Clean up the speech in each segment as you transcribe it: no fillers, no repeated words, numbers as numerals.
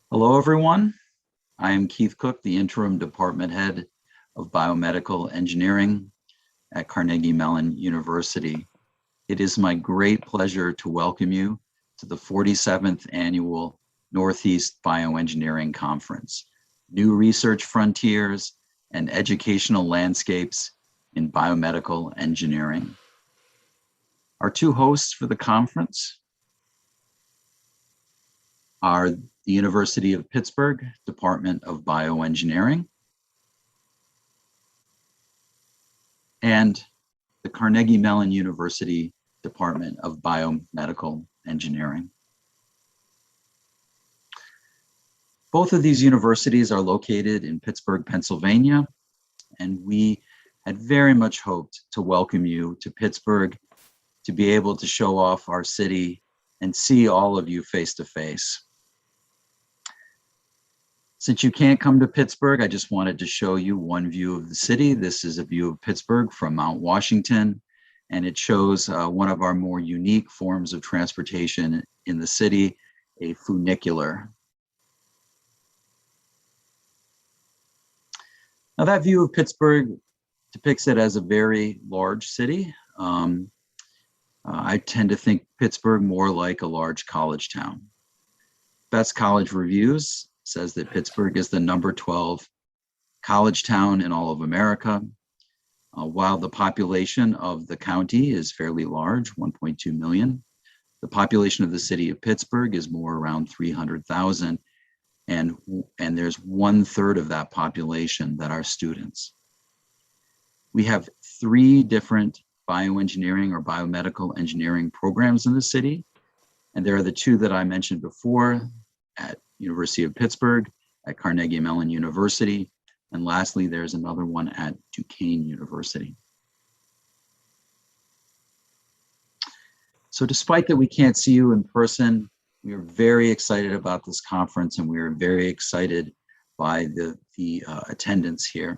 Hello, everyone. I am Keith Cook, the Interim Department Head of Biomedical Engineering at Carnegie Mellon University. It is my great pleasure to welcome you to the 47th Annual Northeast Bioengineering Conference, New Research Frontiers and Educational Landscapes in Biomedical Engineering. Our two hosts for the conference are the University of Pittsburgh Department of Bioengineering and the Carnegie Mellon University Department of Biomedical Engineering. Both of these universities are located in Pittsburgh, Pennsylvania, and we had very much hoped to welcome you to Pittsburgh to be able to show off our city and see all of you face to face. Since you can't come to Pittsburgh, I just wanted to show you one view of the city. This is a view of Pittsburgh from Mount Washington, and it shows one of our more unique forms of transportation in the city, a funicular. Now that view of Pittsburgh depicts it as a very large city. I tend to think Pittsburgh more like a large college town. Best College Reviews says that Pittsburgh is the number 12 college town in all of America. While the population of the county is fairly large, 1.2 million, the population of the city of Pittsburgh is more around 300,000, and there's 1/3 of that population that are students. We have 3 different bioengineering or biomedical engineering programs in the city, and there are the 2 that I mentioned before at University of Pittsburgh, at Carnegie Mellon University, and lastly, there's another one at Duquesne University. So despite that we can't see you in person, we are very excited about this conference, and we are very excited by the attendance here.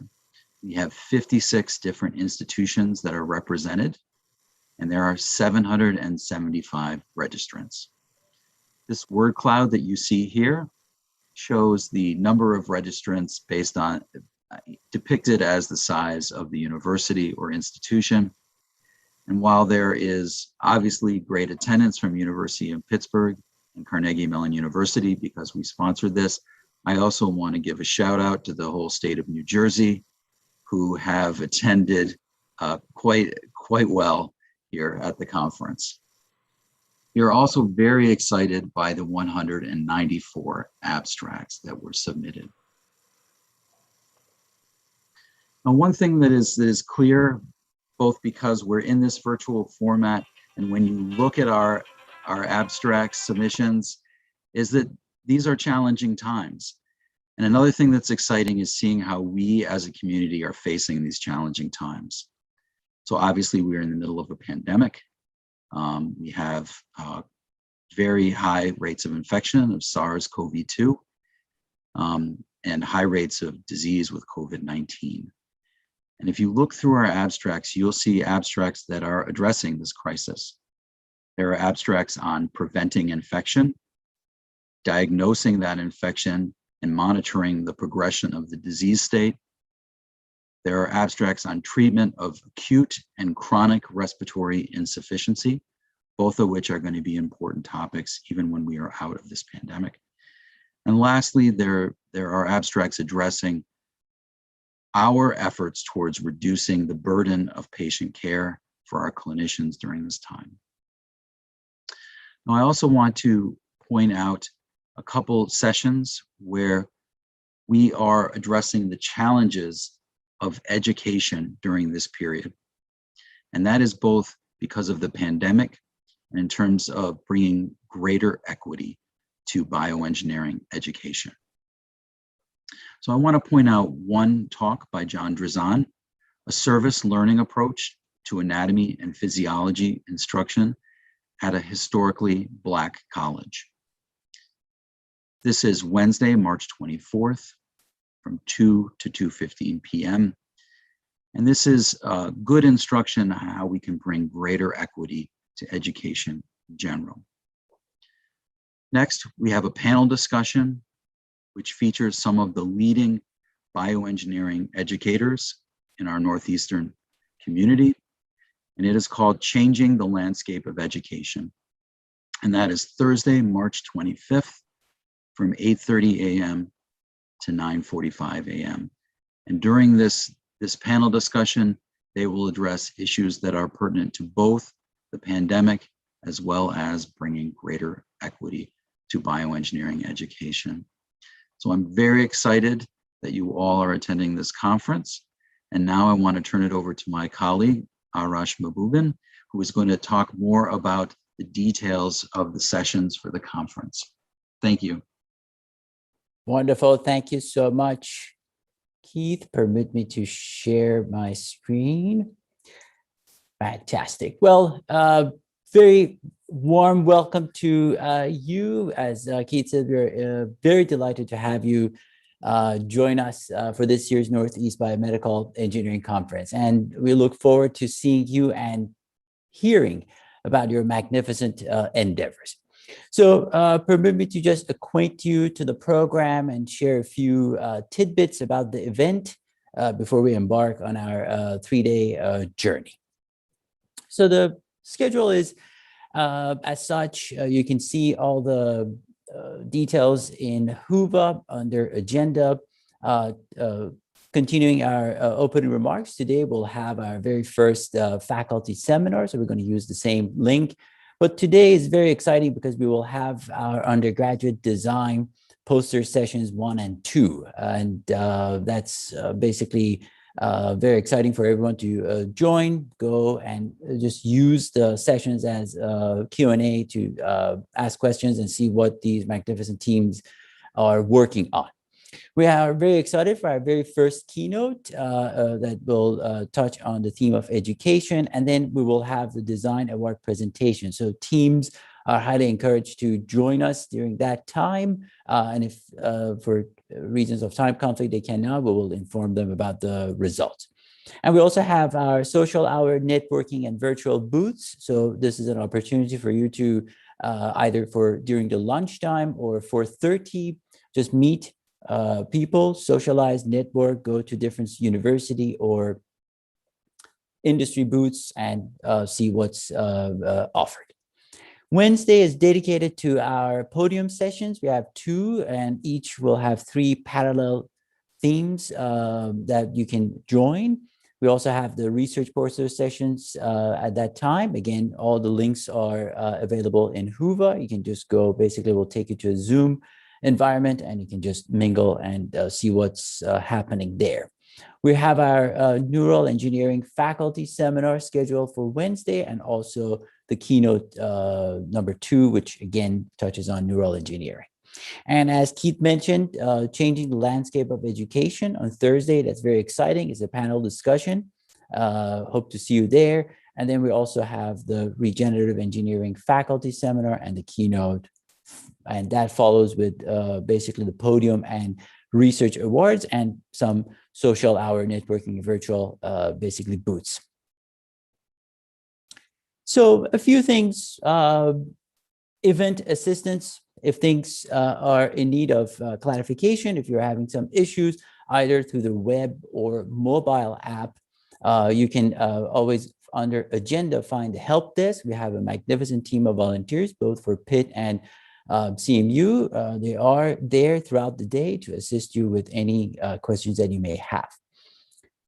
We have 56 different institutions that are represented, and there are 775 registrants. This word cloud that you see here shows the number of registrants based on, depicted as the size of the university or institution. And while there is obviously great attendance from University of Pittsburgh and Carnegie Mellon University because we sponsored this, I also want to give a shout out to the whole state of New Jersey who have attended quite well here at the conference. We are also very excited by the 194 abstracts that were submitted. Now, one thing that is clear, both because we're in this virtual format and when you look at our abstract submissions, is that these are challenging times. And another thing that's exciting is seeing how we as a community are facing these challenging times. So obviously we're in the middle of a pandemic. We have very high rates of infection of SARS-CoV-2 and high rates of disease with COVID-19. And if you look through our abstracts, you'll see abstracts that are addressing this crisis. There are abstracts on preventing infection, diagnosing that infection, and monitoring the progression of the disease state. There are abstracts on treatment of acute and chronic respiratory insufficiency, both of which are going to be important topics even when we are out of this pandemic. And lastly, there are abstracts addressing our efforts towards reducing the burden of patient care for our clinicians during this time. Now, I also want to point out a couple sessions where we are addressing the challenges of education during this period. And that is both because of the pandemic and in terms of bringing greater equity to bioengineering education. So I want to point out one talk by John Drizan, a service learning approach to anatomy and physiology instruction at a historically Black college. This is Wednesday, March 24th from 2 to 2:15 p.m. And this is good instruction on how we can bring greater equity to education in general. Next, we have a panel discussion which features some of the leading bioengineering educators in our Northeastern community. And it is called Changing the Landscape of Education. And that is Thursday, March 25th from 8:30 a.m. to 9:45 a.m. And during this panel discussion, they will address issues that are pertinent to both the pandemic as well as bringing greater equity to bioengineering education. So I'm very excited that you all are attending this conference. And now I want to turn it over to my colleague, Arash Mahbubin, who is going to talk more about the details of the sessions for the conference. Thank you. Wonderful. Thank you so much, Keith. Permit me to share my screen. Fantastic. Well, very warm welcome to you. As Keith said, we're very delighted to have you join us for this year's Northeast Biomedical Engineering Conference. And we look forward to seeing you and hearing about your magnificent endeavors. So permit me to just acquaint you to the program and share a few tidbits about the event before we embark on our three-day journey. So the schedule is as such. You can see all the details in Whova under agenda. Continuing our opening remarks, today we'll have our very first faculty seminar, so we're going to use the same link. But today is very exciting because we will have our undergraduate design poster sessions 1 and 2. And that's basically very exciting for everyone to join, go and just use the sessions as Q&A to ask questions and see what these magnificent teams are working on. We are very excited for our very first keynote that will touch on the theme of education, and then we will have the design award presentation. So teams are highly encouraged to join us during that time. And if for reasons of time conflict they cannot, we will inform them about the results. And we also have our social hour networking and virtual booths. So this is an opportunity for you to either for during the lunchtime or 4:30, just meet people, socialize, network, go to different university or industry booths and see what's offered. Wednesday is dedicated to our podium sessions. We have 2, and each will have 3 parallel themes that you can join. We also have the research poster sessions at that time. Again, all the links are available in Whova. You can just go, basically we'll take you to a Zoom environment and you can just mingle and see what's happening there. We have our neural engineering faculty seminar scheduled for Wednesday, and also the keynote number 2, which again touches on neural engineering. And as Keith mentioned, changing the landscape of education on Thursday, that's very exciting. It's a panel discussion. Hope to see you there. And then we also have the regenerative engineering faculty seminar and the keynote. And that follows with basically the podium and research awards and some social hour networking virtual basically booths. So a few things, event assistance, if things are in need of clarification, if you're having some issues, either through the web or mobile app, you can always under agenda find the help desk. We have a magnificent team of volunteers, both for Pitt and CMU. They are there throughout the day to assist you with any questions that you may have.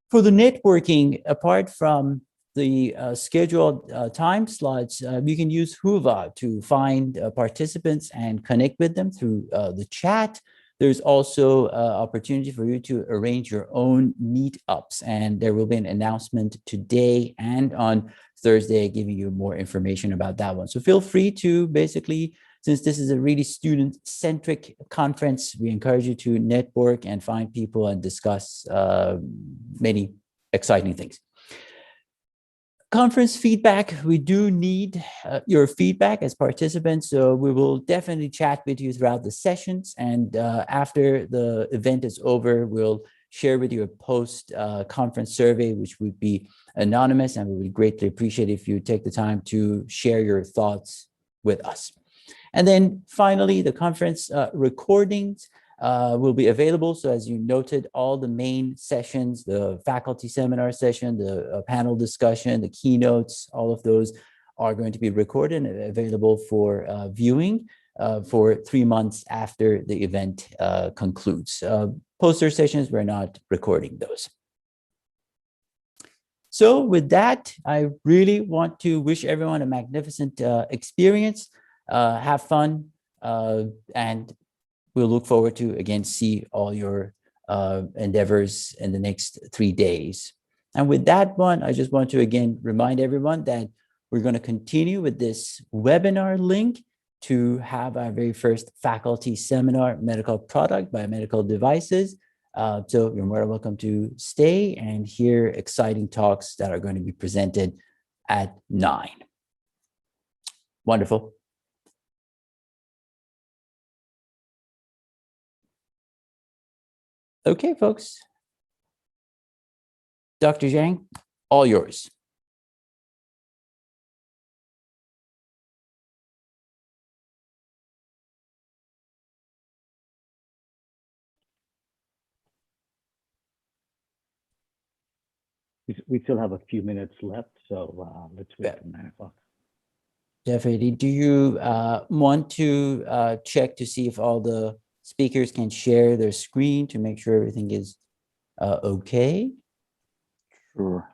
For the networking, apart from the scheduled time slots, you can use Whova to find participants and connect with them through the chat. There's also opportunity for you to arrange your own meetups, and there will be an announcement today and on Thursday giving you more information about that one. So feel free to basically, since this is a really student-centric conference, we encourage you to network and find people and discuss many exciting things. Conference feedback, we do need your feedback as participants, so we will definitely chat with you throughout the sessions, and after the event is over, we'll share with you a post-conference survey, which would be anonymous, and we would greatly appreciate if you take the time to share your thoughts with us. And then finally, the conference recordings. will be available. So as you noted, all the main sessions, the faculty seminar session, the panel discussion, the keynotes, all of those are going to be recorded and available for viewing for 3 months after the event concludes. Poster sessions, we're not recording those. So with that, I really want to wish everyone a magnificent experience. Have fun, and we'll look forward to, again, see all your endeavors in the next 3 days. And with that one, I just want to, again, remind everyone that we're going to continue with this webinar link to have our very first faculty seminar, Medical Product, Biomedical Devices. So you're more than welcome to stay and hear exciting talks that are going to be presented at 9. Wonderful. Okay, folks. Dr. Zhang, all yours. We still have a few minutes left, so let's wait till 9 o'clock. Definitely. Do you want to check to see if all the speakers can share their screen to make sure everything is okay? Sure.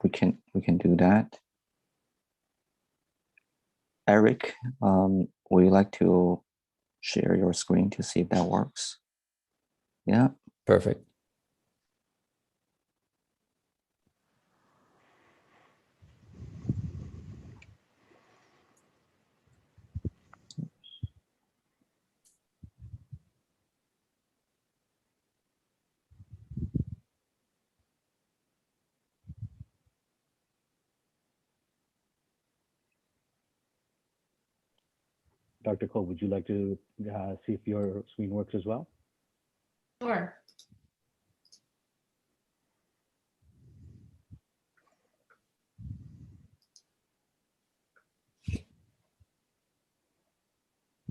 We can do that. Eric, would you like to share your screen to see if that works? Yeah. Perfect. Dr. Cole, would you like to see if your screen works as well? Sure.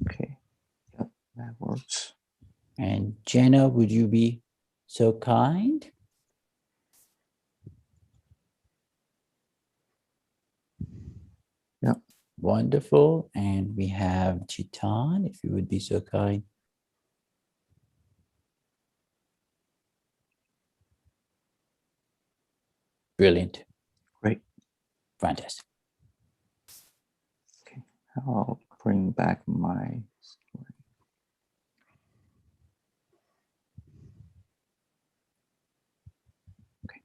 Okay. Yep, that works. And Jenna, would you be so kind? Yep. Wonderful. And we have Chetan, if you would be so kind. Brilliant. Great. Fantastic. Okay. I'll bring back my screen. Okay.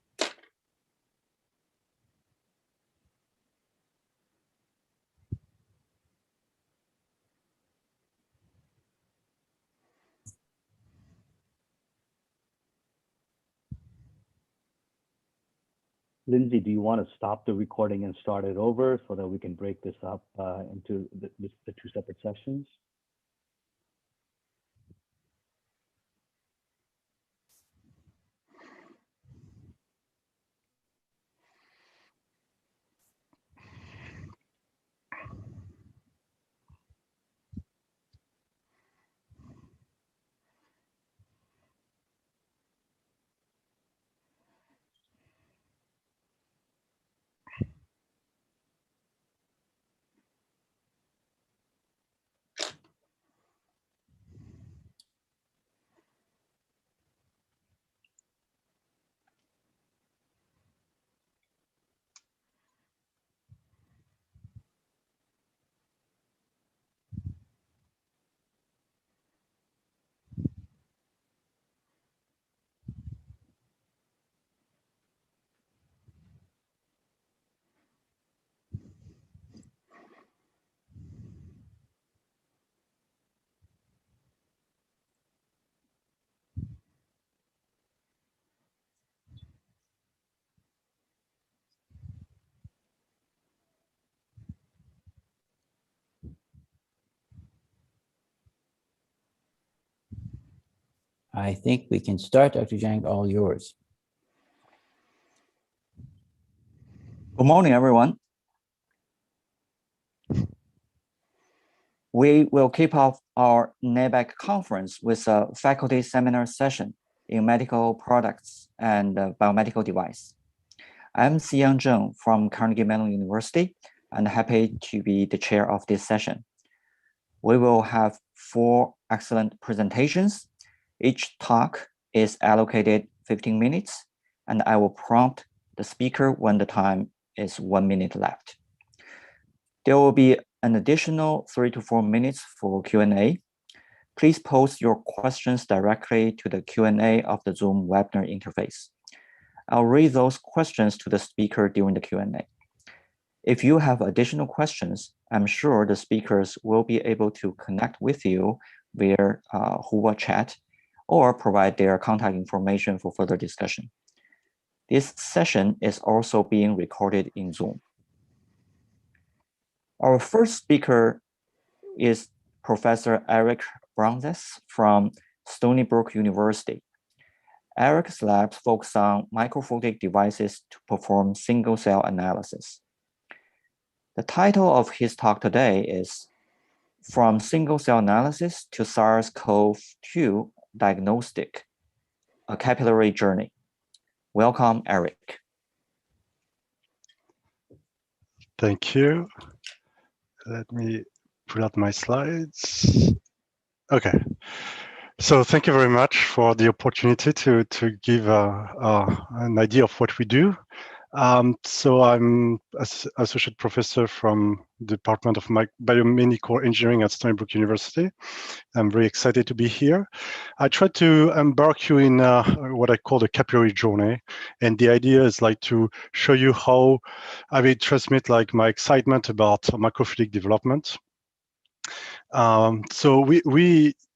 Lindsay, do you want to stop the recording and start it over so that we can break this up into the 2 separate sessions? I think we can start, Dr. Zhang, all yours. Good morning, everyone. We will kick off our NEBEC conference with a faculty seminar session in medical products and biomedical device. I'm Xiang Zheng from Carnegie Mellon University and happy to be the chair of this session. We will have 4 excellent presentations. Each talk is allocated 15 minutes, and I will prompt the speaker when the time is 1 minute left. There will be an additional 3 to 4 minutes for Q&A. Please post your questions directly to the Q&A of the Zoom webinar interface. I'll read those questions to the speaker during the Q&A. If you have additional questions, I'm sure the speakers will be able to connect with you via Hua chat or provide their contact information for further discussion. This session is also being recorded in Zoom. Our first speaker is Professor Eric Brownless from Stony Brook University. Eric's labs focus on microfluidic devices to perform single-cell analysis. The title of his talk today is From Single-Cell Analysis to SARS-CoV-2 Diagnostic, a Capillary Journey. Welcome, Eric. Thank you. Let me pull out my slides. Okay. So thank you very much for the opportunity to give an idea of what we do. So I'm associate professor from the Department of Biomedical Engineering at Stony Brook University. I'm very excited to be here. I try to embark you in what I call the capillary journey, and the idea is like to show you how I will transmit like my excitement about microfluidic development. So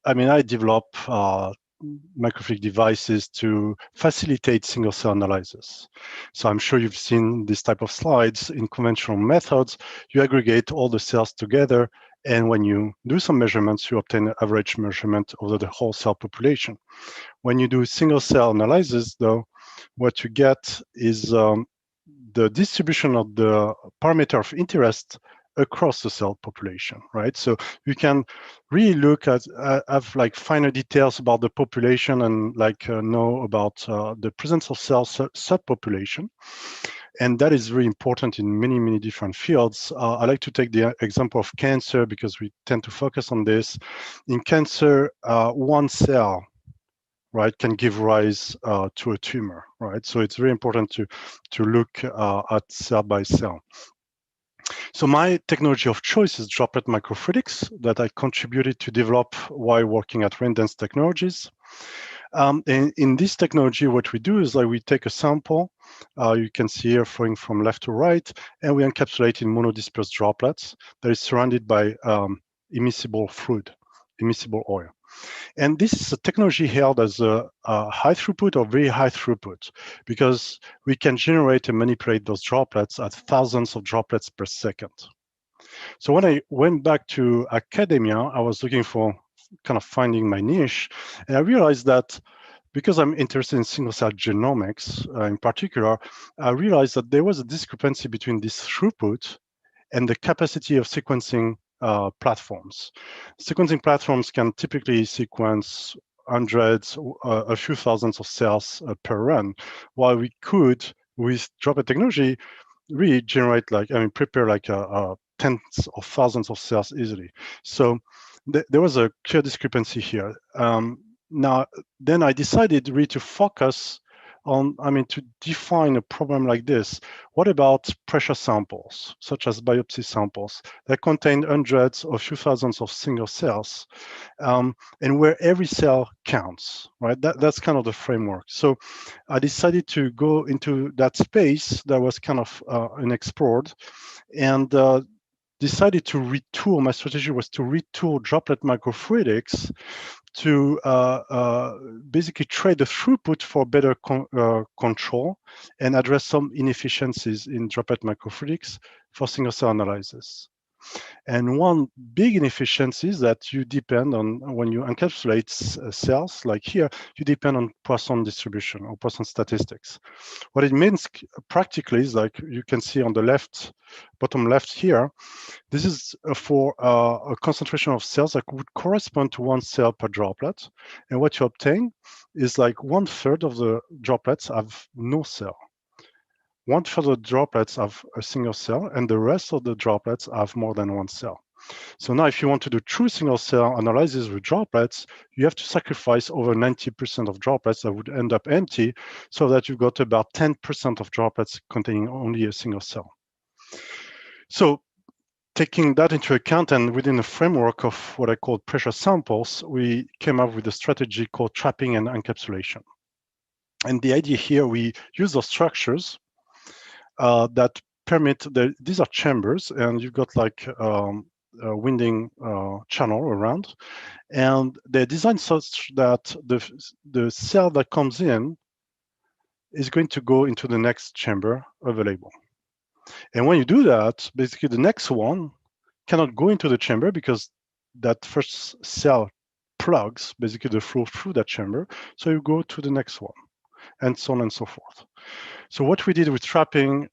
I develop microfluidic devices to facilitate single-cell analysis. So I'm sure you've seen this type of slides. In conventional methods, you aggregate all the cells together, and when you do some measurements, you obtain an average measurement over the whole cell population. When you do single-cell analysis, though, what you get is the distribution of the parameter of interest across the cell population, right? So you can really look at have like finer details about the population and like know about the presence of cell subpopulation, and that is very important in many different fields. I like to take the example of cancer because we tend to focus on this. In cancer, one cell, right, can give rise to a tumor, right? So it's very important to look at cell by cell. So my technology of choice is Droplet Microfluidics that I contributed to develop while working at Raindance Technologies. And in this technology, what we do is like we take a sample, you can see here flowing from left to right, and we encapsulate in monodispersed droplets that is surrounded by immiscible fluid, immiscible oil. And this is a technology held as a high throughput or very high throughput because we can generate and manipulate those droplets at thousands of droplets per second. So when I went back to academia, I was looking for kind of finding my niche, and I realized that because I'm interested in single-cell genomics in particular, I realized that there was a discrepancy between this throughput and the capacity of sequencing platforms. Sequencing platforms can typically sequence hundreds, a few thousands of cells per run, while we could, with Droplet technology, really generate prepare tens of thousands of cells easily. So there was a clear discrepancy here. Then I decided really to focus on, to define a problem like this. What about pressure samples, such as biopsy samples that contain hundreds or few thousands of single cells, and where every cell counts, right? That's kind of the framework. So I decided to go into that space that was kind of unexplored, and decided to retool. My strategy was to retool Droplet Microfluidics to basically trade the throughput for better control and address some inefficiencies in Droplet Microfluidics for single-cell analysis. And one big inefficiency is that you depend on, when you encapsulate cells, like here, you depend on Poisson distribution or Poisson statistics. What it means practically is, like you can see on the left, bottom left here, this is for a concentration of cells that would correspond to 1 cell per droplet. And what you obtain is like 1/3 of the droplets have no cell. 1/3 of the droplets have a single cell, and the rest of the droplets have more than 1 cell. So now if you want to do true single cell analysis with droplets, you have to sacrifice over 90% of droplets that would end up empty, so that you've got about 10% of droplets containing only a single cell. So taking that into account, and within the framework of what I call pressure samples, we came up with a strategy called trapping and encapsulation. And the idea here, we use those structures that permit, these are chambers, and you've got like a winding channel around, and they're designed such that the cell that comes in is going to go into the next chamber available. And when you do that, basically the next one cannot go into the chamber because that first cell plugs basically the flow through that chamber. So you go to the next one, and so on and so forth. So what we did with trapping,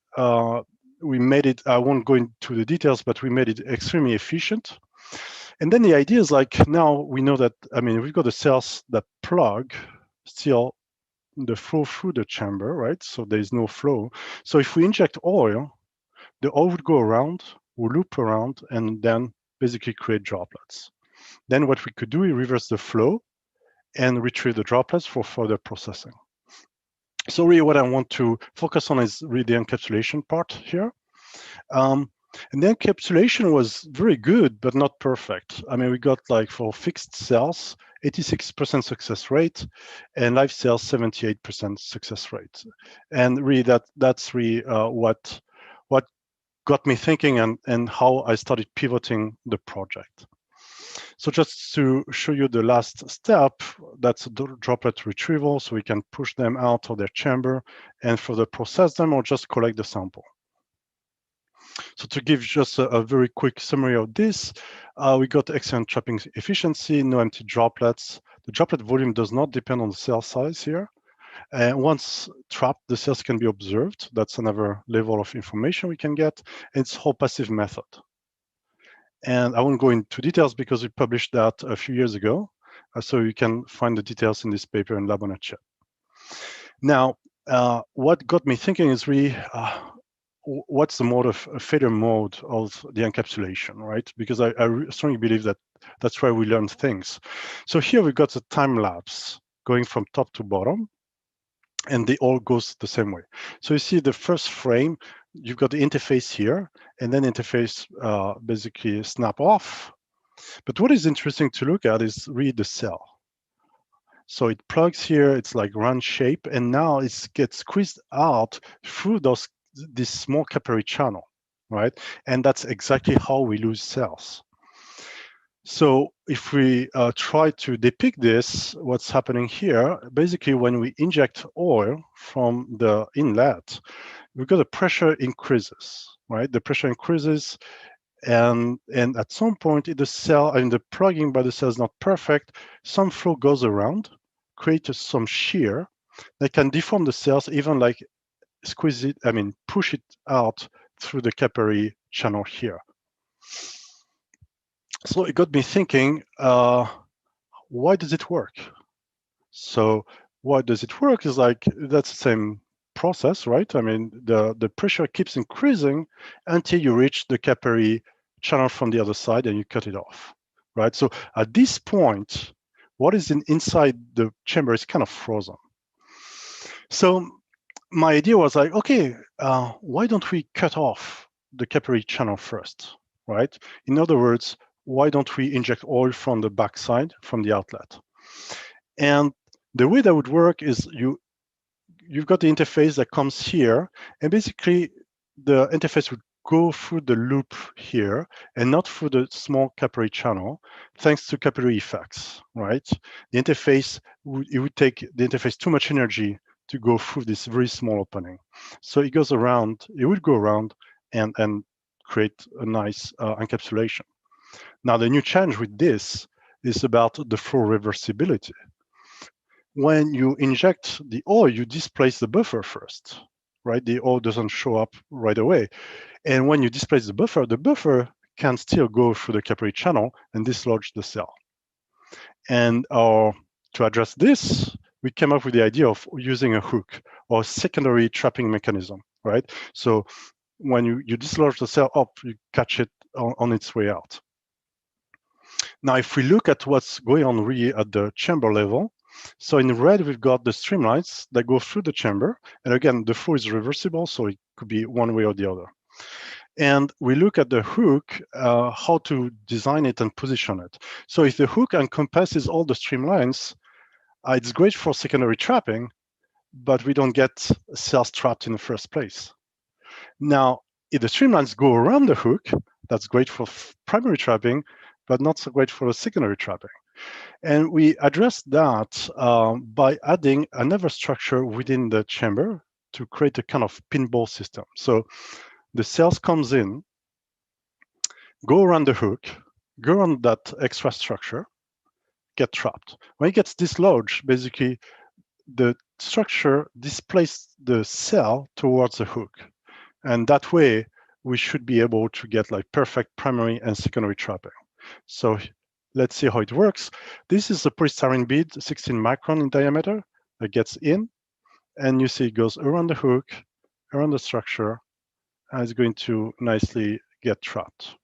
we made it, I won't go into the details, but we made it extremely efficient. And then the idea is, like, now we know that, I mean, we've got the cells that plug still the flow through the chamber, right? So there's no flow. So if we inject oil, the oil would go around, will loop around, and then basically create droplets. Then what we could do is reverse the flow and retrieve the droplets for further processing. So really what I want to focus on is really the encapsulation part here. And the encapsulation was very good, but not perfect. I mean, we got, like, for fixed cells, 86% success rate, and live cells, 78% success rate. And really that's really what got me thinking, and how I started pivoting the project. So just to show you the last step, that's droplet retrieval. So we can push them out of their chamber and further process them, or just collect the sample. So to give just a very quick summary of this, we got excellent trapping efficiency, no empty droplets. The droplet volume does not depend on the cell size here. And once trapped, the cells can be observed. That's another level of information we can get. It's whole passive method. And I won't go into details because we published that a few years ago. So you can find the details in this paper in Lab on a Chip. Now, what got me thinking is really, what's the mode of failure mode of the encapsulation, right? Because I strongly believe that that's where we learn things. So here we've got the time lapse going from top to bottom, and they all goes the same way. So you see the first frame, you've got the interface here, and then interface basically snap off. But what is interesting to look at is really the cell. So it plugs here, it's like round shape, and now it gets squeezed out through this small capillary channel, right? And that's exactly how we lose cells. So if we try to depict this, what's happening here, basically when we inject oil from the inlet, we've got the pressure increases, right? The pressure increases, and at some point in the cell, and the plugging by the cell is not perfect, some flow goes around, creates some shear that can deform the cells, even like squeeze it, I mean, push it out through the capillary channel here. So it got me thinking, why does it work? So why does it work is, like, that's the same process, right? I mean, the pressure keeps increasing until you reach the capillary channel from the other side and you cut it off, right? So at this point, what is inside the chamber is kind of frozen. So my idea was like, okay, why don't we cut off the capillary channel first, right? In other words, why don't we inject oil from the backside, from the outlet? And the way that would work is you've got the interface that comes here, and basically the interface would go through the loop here and not through the small capillary channel, thanks to capillary effects, right? The interface, it would take the interface too much energy to go through this very small opening. So it goes around, it would go around and create a nice encapsulation. Now, the new challenge with this is about the flow reversibility. When you inject the oil, you displace the buffer first, right? The oil doesn't show up right away. And when you displace the buffer can still go through the capillary channel and dislodge the cell. And to address this, we came up with the idea of using a hook or secondary trapping mechanism, right? So when you dislodge the cell up, you catch it on its way out. Now, if we look at what's going on really at the chamber level, so in red, we've got the streamlines that go through the chamber. And again, the flow is reversible, so it could be one way or the other. And we look at the hook, how to design it and position it. So if the hook encompasses all the streamlines, it's great for secondary trapping, but we don't get cells trapped in the first place. Now, if the streamlines go around the hook, that's great for primary trapping, but not so great for the secondary trapping. And we address that by adding another structure within the chamber to create a kind of pinball system. So the cells comes in, go around the hook, go around that extra structure, get trapped. When it gets dislodged, basically the structure displaces the cell towards the hook. And that way, we should be able to get like perfect primary and secondary trapping. So let's see how it works. This is a polystyrene bead, 16 micron in diameter, that gets in. And you see it goes around the hook, around the structure, and it's going to nicely get trapped.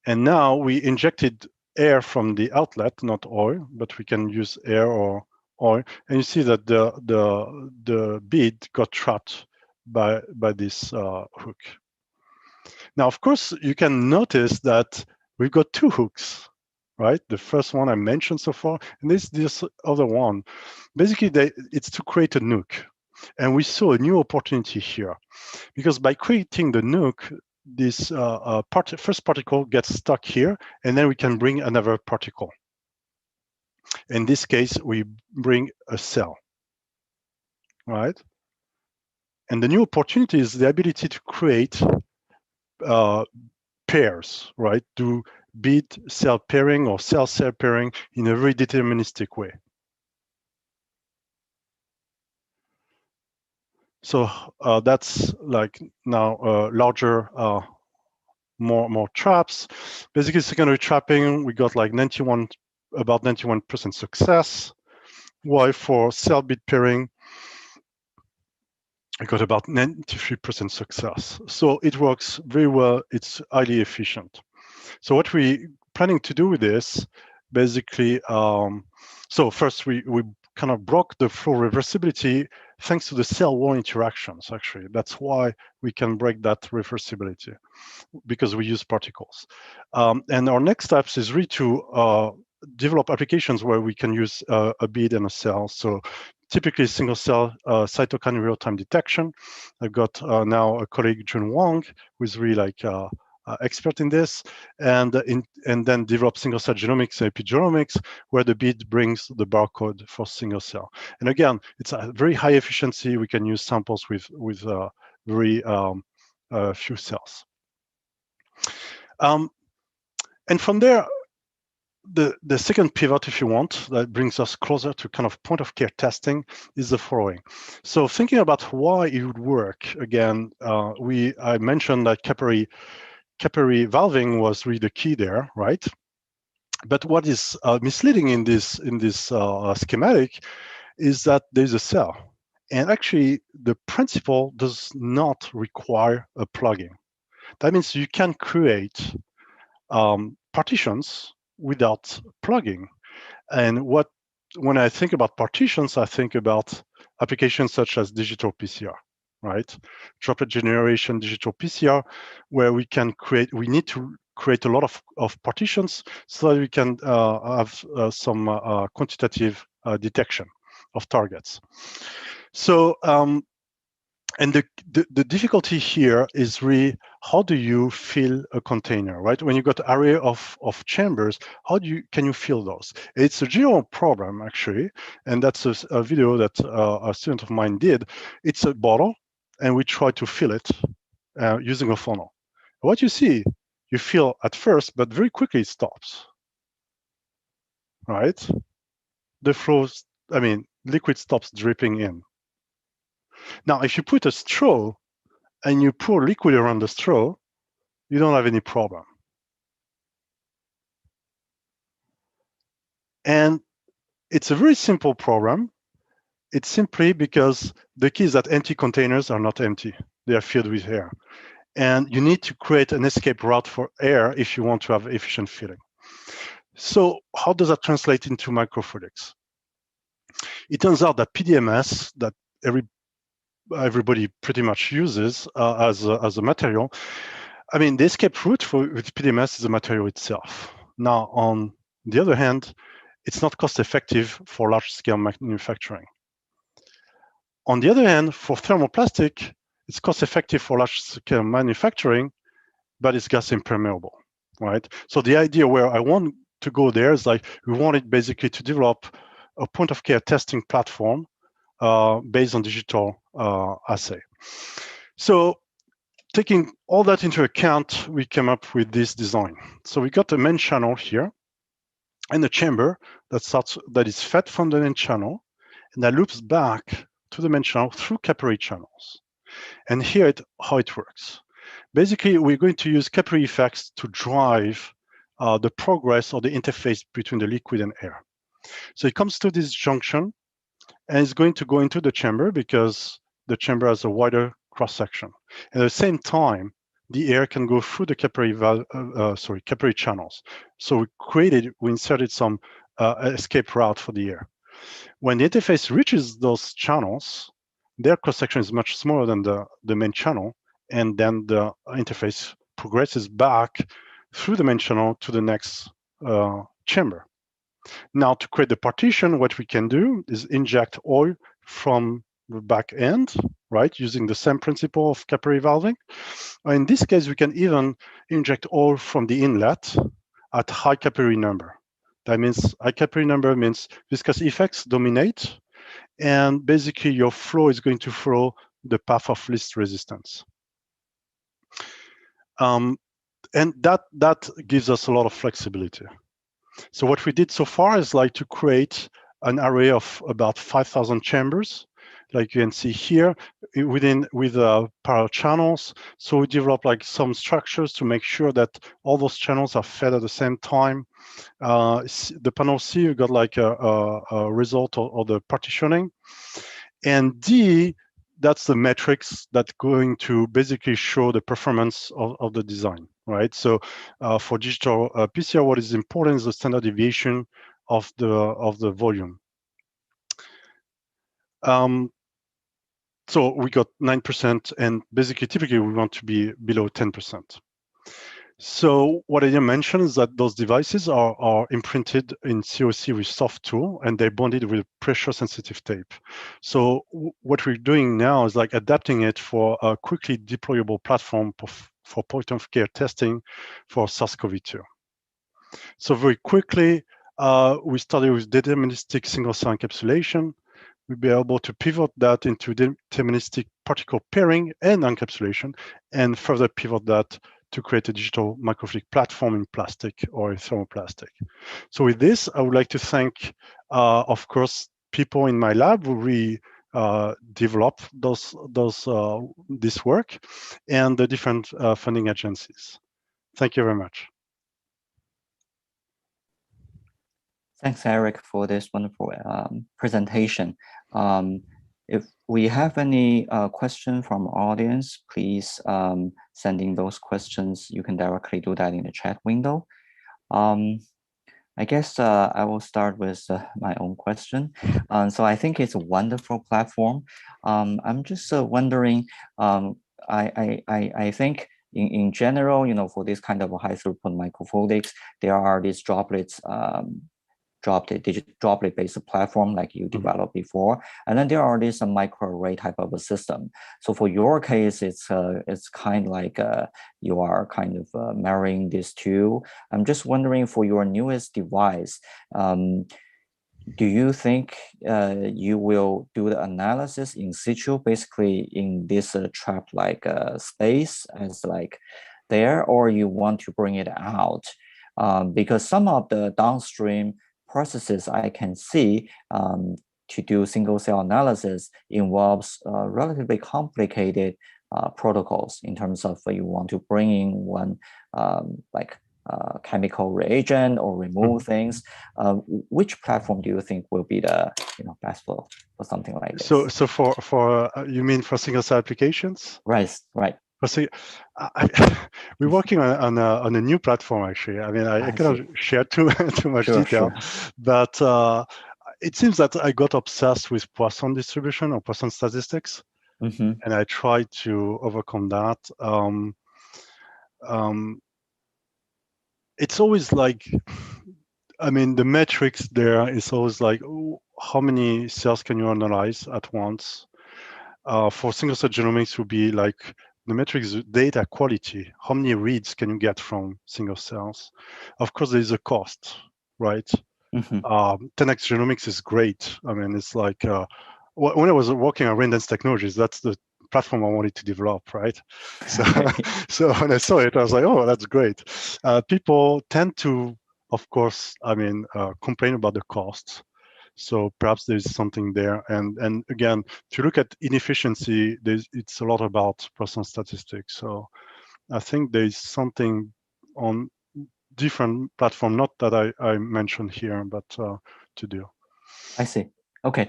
And now we injected air from the outlet, not oil, but we can use air or oil. And you see that the bead got trapped by this hook. Now, of course, you can notice that we've got two hooks, right? The first one I mentioned so far, and this other one. Basically, it's to create a nuke. And we saw a new opportunity here, because by creating the nuke, this first particle gets stuck here, and then we can bring another particle. In this case, we bring a cell, right? And the new opportunity is the ability to create pairs, right? Do bead cell pairing or cell pairing in a very deterministic way. So that's like now larger, more traps. Basically, secondary trapping, we got like about 91% success. While for cell bead pairing, I got about 93% success. So it works very well. It's highly efficient. So what we planning to do with this, basically, so first we kind of broke the flow reversibility thanks to the cell wall interactions, actually. That's why we can break that reversibility, because we use particles. And our next steps is really to develop applications where we can use a bead and a cell. So typically single cell cytokine real-time detection. I've got now a colleague, Jun Wang, who is really like expert in this, and then develop single cell genomics and epigenomics, where the bead brings the barcode for single cell. And again, it's a very high efficiency. We can use samples with very few cells. And from there, the second pivot, if you want, that brings us closer to kind of point of care testing is the following. So thinking about why it would work, again, I mentioned that capillary valving was really the key there, right? But what is misleading in this schematic is that there's a cell. And actually, the principle does not require a plugging. That means you can create partitions without plugging. And when I think about partitions, I think about applications such as digital PCR, right? Droplet generation, digital PCR, where we need to create a lot of partitions so that we can have some quantitative detection of targets. So, and the difficulty here is really, how do you fill a container, right? When you got an array of chambers, can you fill those? It's a general problem, actually, and that's a video that a student of mine did. It's a bottle, and we try to fill it, using a funnel. What you see, you feel at first, but very quickly it stops, right? The flows, liquid stops dripping in. Now, if you put a straw and you pour liquid around the straw, you don't have any problem. And it's a very simple problem. It's simply because the key is that empty containers are not empty. They are filled with air. And you need to create an escape route for air if you want to have efficient filling. So how does that translate into microfluidics? It turns out that PDMS, that everybody pretty much uses as a material, the escape route with PDMS is the material itself. Now, on the other hand, it's not cost effective for large scale manufacturing. On the other hand, for thermoplastic, it's cost effective for large scale manufacturing, but it's gas impermeable, right? So the idea where I want to go there is like, we wanted basically to develop a point of care testing platform based on digital assay. So taking all that into account, we came up with this design. So we got a main channel here and a chamber that is fed from the main channel and that loops back to the main channel through capillary channels. And here how it works. Basically, we're going to use capillary effects to drive the progress or the interface between the liquid and air. So it comes to this junction and it's going to go into the chamber because the chamber has a wider cross-section. At the same time, the air can go through the capillary channels. So we inserted some escape route for the air. When the interface reaches those channels, their cross-section is much smaller than the main channel, and then the interface progresses back through the main channel to the next chamber. Now, to create the partition, what we can do is inject oil from the back end, right, using the same principle of capillary valving. In this case, we can even inject oil from the inlet at high capillary number. That means high capillary number means viscous effects dominate, and basically your flow is going to follow the path of least resistance. And that gives us a lot of flexibility. So what we did so far is like to create an array of about 5,000 chambers, like you can see here, with parallel channels. So we developed like some structures to make sure that all those channels are fed at the same time. The panel C, you got like a result of the partitioning. And D, that's the metrics that's going to basically show the performance of the design, right? So for digital PCR, what is important is the standard deviation of the volume. So we got 9%, and basically, typically, we want to be below 10%. So what I didn't mention is that those devices are imprinted in COC with soft tool, and they're bonded with pressure-sensitive tape. So what we're doing now is like adapting it for a quickly deployable platform for point-of-care testing for SARS-CoV-2. So very quickly, we started with deterministic single-cell encapsulation. We'll be able to pivot that into deterministic particle pairing and encapsulation, and further pivot that to create a digital microfluidic platform in plastic or thermoplastic. So with this, I would like to thank, of course, people in my lab who really develop this work, and the different funding agencies. Thank you very much. Thanks, Eric, for this wonderful presentation. If we have any questions from audience, please send in those questions. You can directly do that in the chat window. I guess I will start with my own question. So I think it's a wonderful platform. I'm just wondering, I think in general, for this kind of high throughput microfluidics, there are these droplets, droplet-based platform like you developed before, and then there are these microarray type of a system. So for your case, it's kind of like you are kind of marrying these two. I'm just wondering, for your newest device, do you think you will do the analysis in situ, basically in this trap like space as like there, or you want to bring it out? Because some of the downstream processes I can see to do single cell analysis involves relatively complicated protocols in terms of you want to bring in one chemical reagent or remove things. Which platform do you think will be the best for something like this? So for you mean for single cell applications? Right. We're working on a new platform actually. I mean, I cannot share too much detail, but it seems that I got obsessed with Poisson distribution or Poisson statistics, and I tried to overcome that. It's always like, I mean, the metrics there is always like, how many cells can you analyze at once? For single cell genomics would be like, the metrics data quality, how many reads can you get from single cells? Of course, there's a cost, right? 10x Genomics is great. I mean, it's like, when I was working on Raindance Technologies, that's the platform I wanted to develop, right? So, so when I saw it, I was like, oh, that's great. People tend to, of course, I mean, complain about the costs. So perhaps there's something there. And again, to look at inefficiency, it's a lot about Poisson statistics. So I think there's something on different platform, not that I mentioned here, but to do. I see. Okay,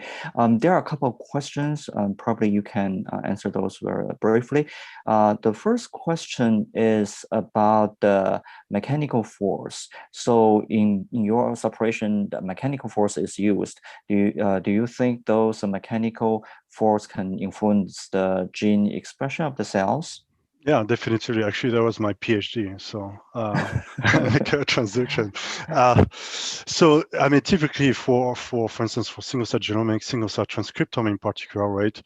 there are a couple of questions. Probably you can answer those very briefly. The first question is about the mechanical force. So in your separation, the mechanical force is used. Do you think those mechanical force can influence the gene expression of the cells? Yeah, definitely. Actually, that was my PhD. So transduction. So I mean, typically for instance, for single cell genomics, single cell transcriptome in particular, right?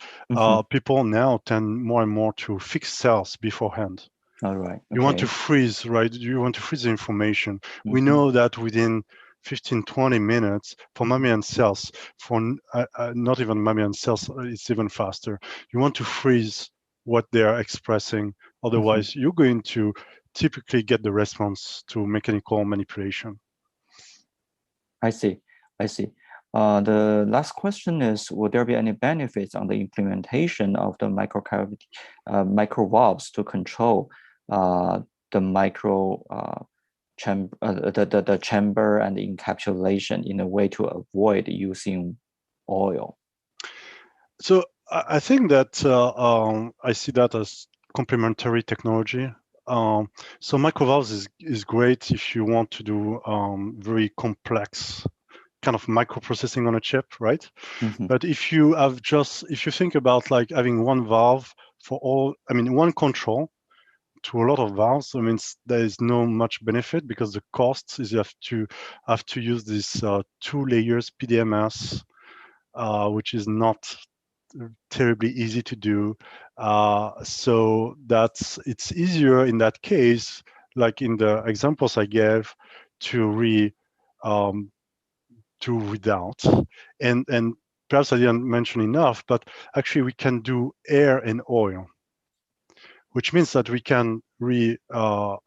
People now tend more and more to fix cells beforehand. All right. Okay. You want to freeze, right? You want to freeze the information. We know that within 15-20 minutes for mammalian cells, for not even mammalian cells, it's even faster. You want to freeze what they are expressing. Otherwise, you're going to typically get the response to mechanical manipulation. I see. The last question is, will there be any benefits on the implementation of the microcavity microvalves to control the micro chamber, the chamber and the encapsulation in a way to avoid using oil? So I think that I see that as complementary technology. So microvalves is great if you want to do very complex kind of microprocessing on a chip, right? But if you think about like having one valve for all, I mean, one control to a lot of valves, I mean, there is no much benefit because the cost is you have to use this 2 layers PDMS, which is not terribly easy to do. So it's easier in that case, like in the examples I gave, to read out. And perhaps I didn't mention enough, but actually we can do air and oil, which means that we can for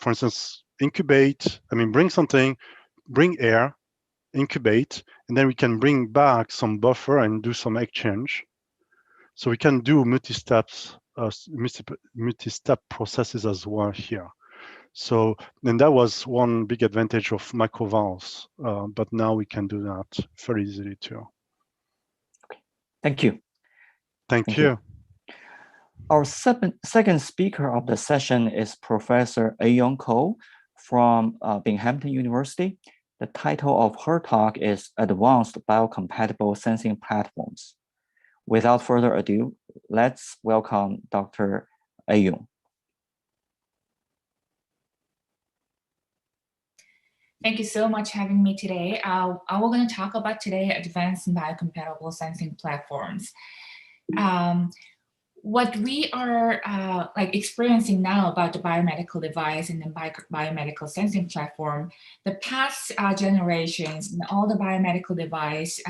instance, incubate, I mean, bring air, incubate, and then we can bring back some buffer and do some exchange. So we can do multi-step processes as well here. So then that was one big advantage of microvalves, but now we can do that very easily too. Okay, thank you. Thank you. Our second speaker of the session is Professor Ayoung Ko from Binghamton University. The title of her talk is Advanced Biocompatible Sensing Platforms. Without further ado, let's welcome Dr. Ayoung. Thank you so much for having me today. We're going to talk about today advanced biocompatible sensing platforms. what we are like experiencing now about the biomedical device and the biomedical sensing platform, the past generations and all the biomedical device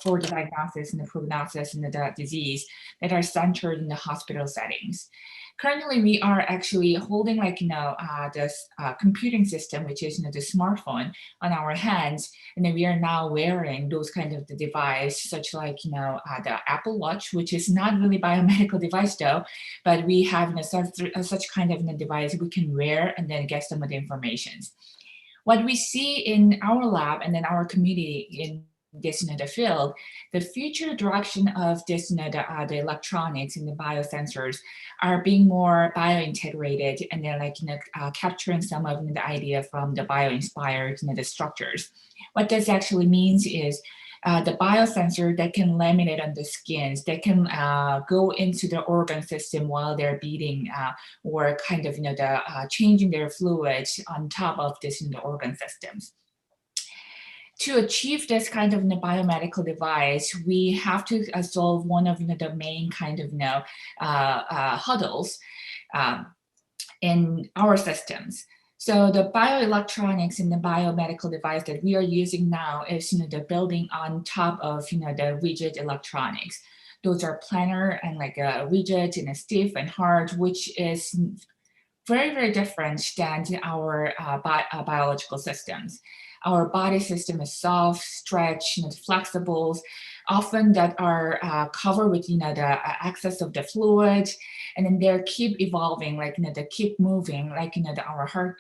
for the diagnosis and the prognosis and the disease that are centered in the hospital settings. Currently, we are actually holding this computing system, which is the smartphone on our hands, and then we are now wearing those kind of the device, such like the Apple Watch, which is not really biomedical device though, but we have such kind of device we can wear and then get some of the information. What we see in our lab and then our community in this the field, the future direction of this the electronics and the biosensors are being more bio-integrated and they're capturing some of the idea from the bio-inspired the structures. What this actually means is the biosensor that can laminate on the skins, that can go into the organ system while they're beating or kind of changing their fluids on top of this in the organ systems. To achieve this kind of biomedical device, we have to solve one of the main kind of hurdles in our systems. So the bioelectronics and the biomedical device that we are using now is the building on top of the rigid electronics. Those are planar and rigid and stiff and hard, which is very, very different than our biological systems. Our body system is soft, stretched, flexible, often that are covered with the excess of the fluid, and then they keep evolving, they keep moving, our heart,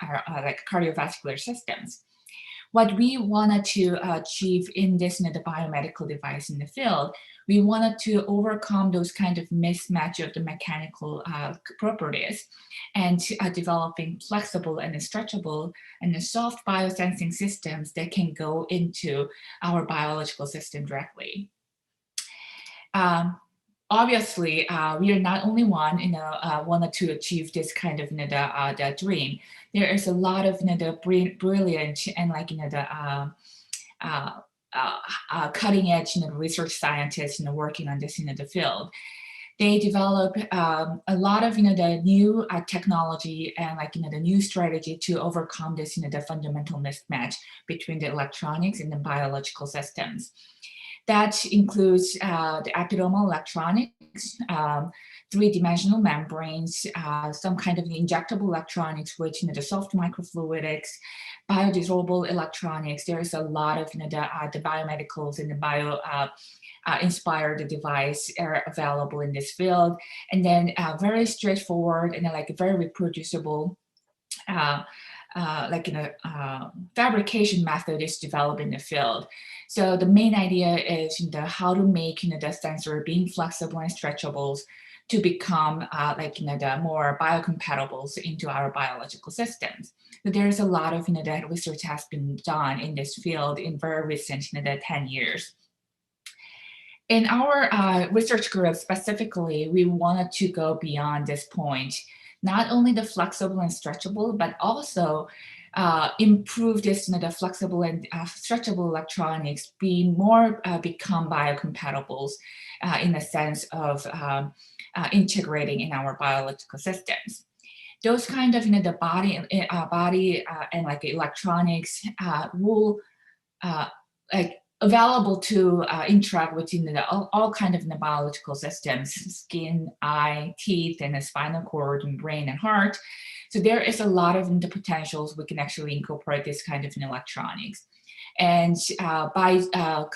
cardiovascular systems. What we wanted to achieve in this the biomedical device in the field, we wanted to overcome those kind of mismatch of the mechanical properties and developing flexible and stretchable and soft biosensing systems that can go into our biological system directly. Obviously, we are not only one, wanted to achieve this kind of the dream. There is a lot of the brilliant and cutting edge research scientists working on this in the field. They develop a lot of the new technology and the new strategy to overcome this the fundamental mismatch between the electronics and the biological systems. That includes the epidermal electronics, three-dimensional membranes, some kind of injectable electronics, which the soft microfluidics, biodissolvable electronics. There's a lot of the biomedicals and the bio inspired device are available in this field, and then very straightforward and very reproducible. Fabrication method is developed in the field. So the main idea is how to make the sensor being flexible and stretchable to become the more biocompatible into our biological systems. So there's a lot of that research has been done in this field in very recent 10 years. In our research group specifically, we wanted to go beyond this point. Not only the flexible and stretchable, but also improve this the flexible and stretchable electronics become biocompatible in the sense of integrating in our biological systems. Those kind of the body and electronics will available to interact with all kind of the biological systems, skin, eye, teeth, and the spinal cord, and brain, and heart. So there is a lot of the potentials we can actually incorporate this kind of electronics. And by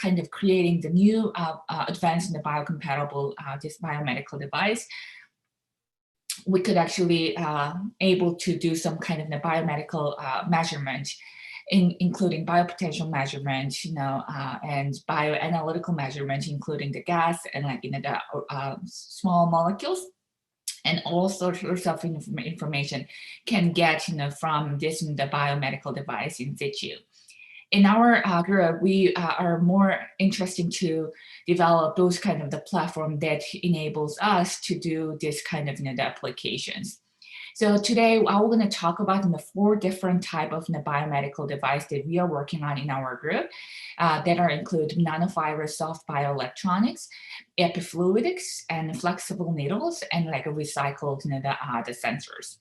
kind of creating the new advanced and the biocompatible this biomedical device, we could actually able to do some kind of the biomedical measurement, including biopotential measurement, and bioanalytical measurement, including the gas and the small molecules, and all sorts of information can get from this the biomedical device in situ. In our group, we are more interested to develop those kind of the platform that enables us to do this kind of applications. So today we're going to talk about the 4 different type of biomedical device that we are working on in our group that are include nanofiber soft bioelectronics, epifluidics, and flexible needles, and like recycled the sensors.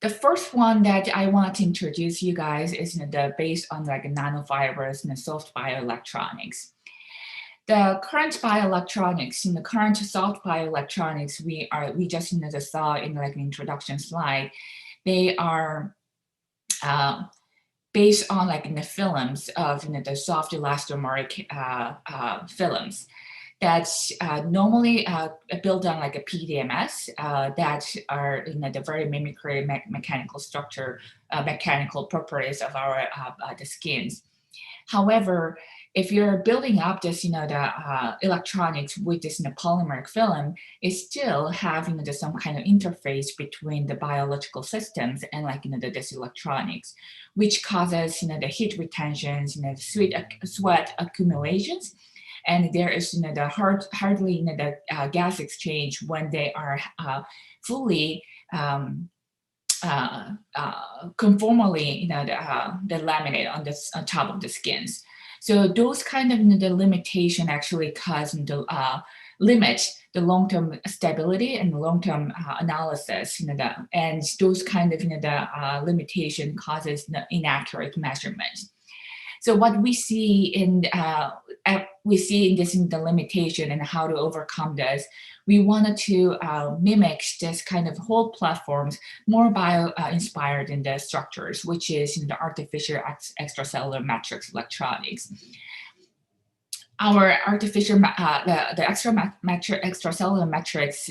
The first one that I want to introduce you guys is based on like nanofibers and soft bioelectronics. The current bioelectronics, in the current soft bioelectronics, we just saw in like an introduction slide, they are based on like the films of the soft elastomeric films that's normally built on like a PDMS that are the very mimicry mechanical structure, mechanical properties of our the skins. However, if you're building up this, the electronics with this polymeric film, it still have some kind of interface between the biological systems and like this electronics, which causes the heat retentions, sweat accumulations, and there is the hardly the gas exchange when they are fully conformally the laminate on top of the skins. So those kind of the limitation actually cause the limit the long-term stability and long-term analysis, and those kind of the limitation causes the inaccurate measurement. So what we see in this in the limitation and how to overcome this, we wanted to mimic this kind of whole platforms more bio-inspired in the structures, which is in the artificial extracellular matrix electronics. Our artificial, the extracellular matrix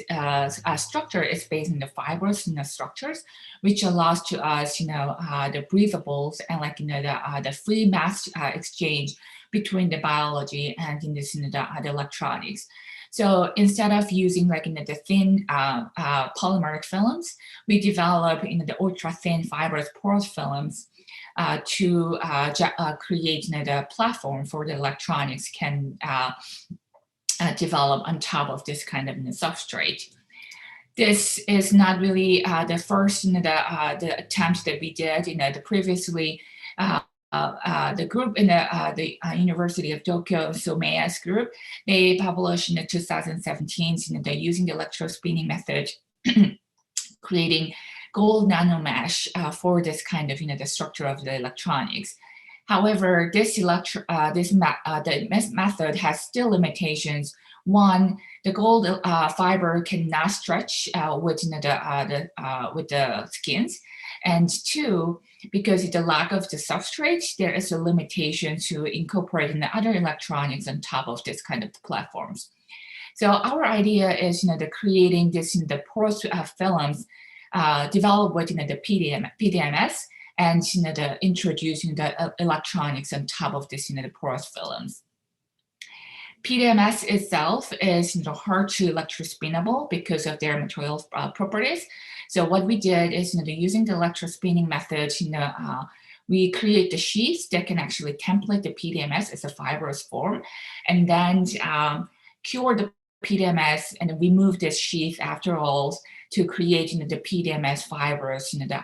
structure is based on the fibers in the structures, which allows to us, the breathables and like the free mass exchange between the biology and in this the electronics. So instead of using like the thin polymeric films, we develop the ultra thin fibrous porous films to create the platform for the electronics can develop on top of this kind of substrate. This is not really the first the attempt that we did. The previously the group in the University of Tokyo, Someya's group, they published in 2017 using the electrospinning method, creating gold nanomesh for this kind of the structure of the electronics. However, this method has still limitations. One, the gold fiber cannot stretch with the skins, and two, because of the lack of the substrate, there is a limitation to incorporating the other electronics on top of this kind of platforms. So our idea is the creating this the porous films developed with the PDMS and the introducing the electronics on top of this the porous films. PDMS itself is hard to electrospinnable because of their material properties. So what we did is using the electrospinning method, we create the sheaths that can actually template the PDMS as a fibrous form, and then cure the PDMS and remove this sheath after all to create the PDMS fibers, the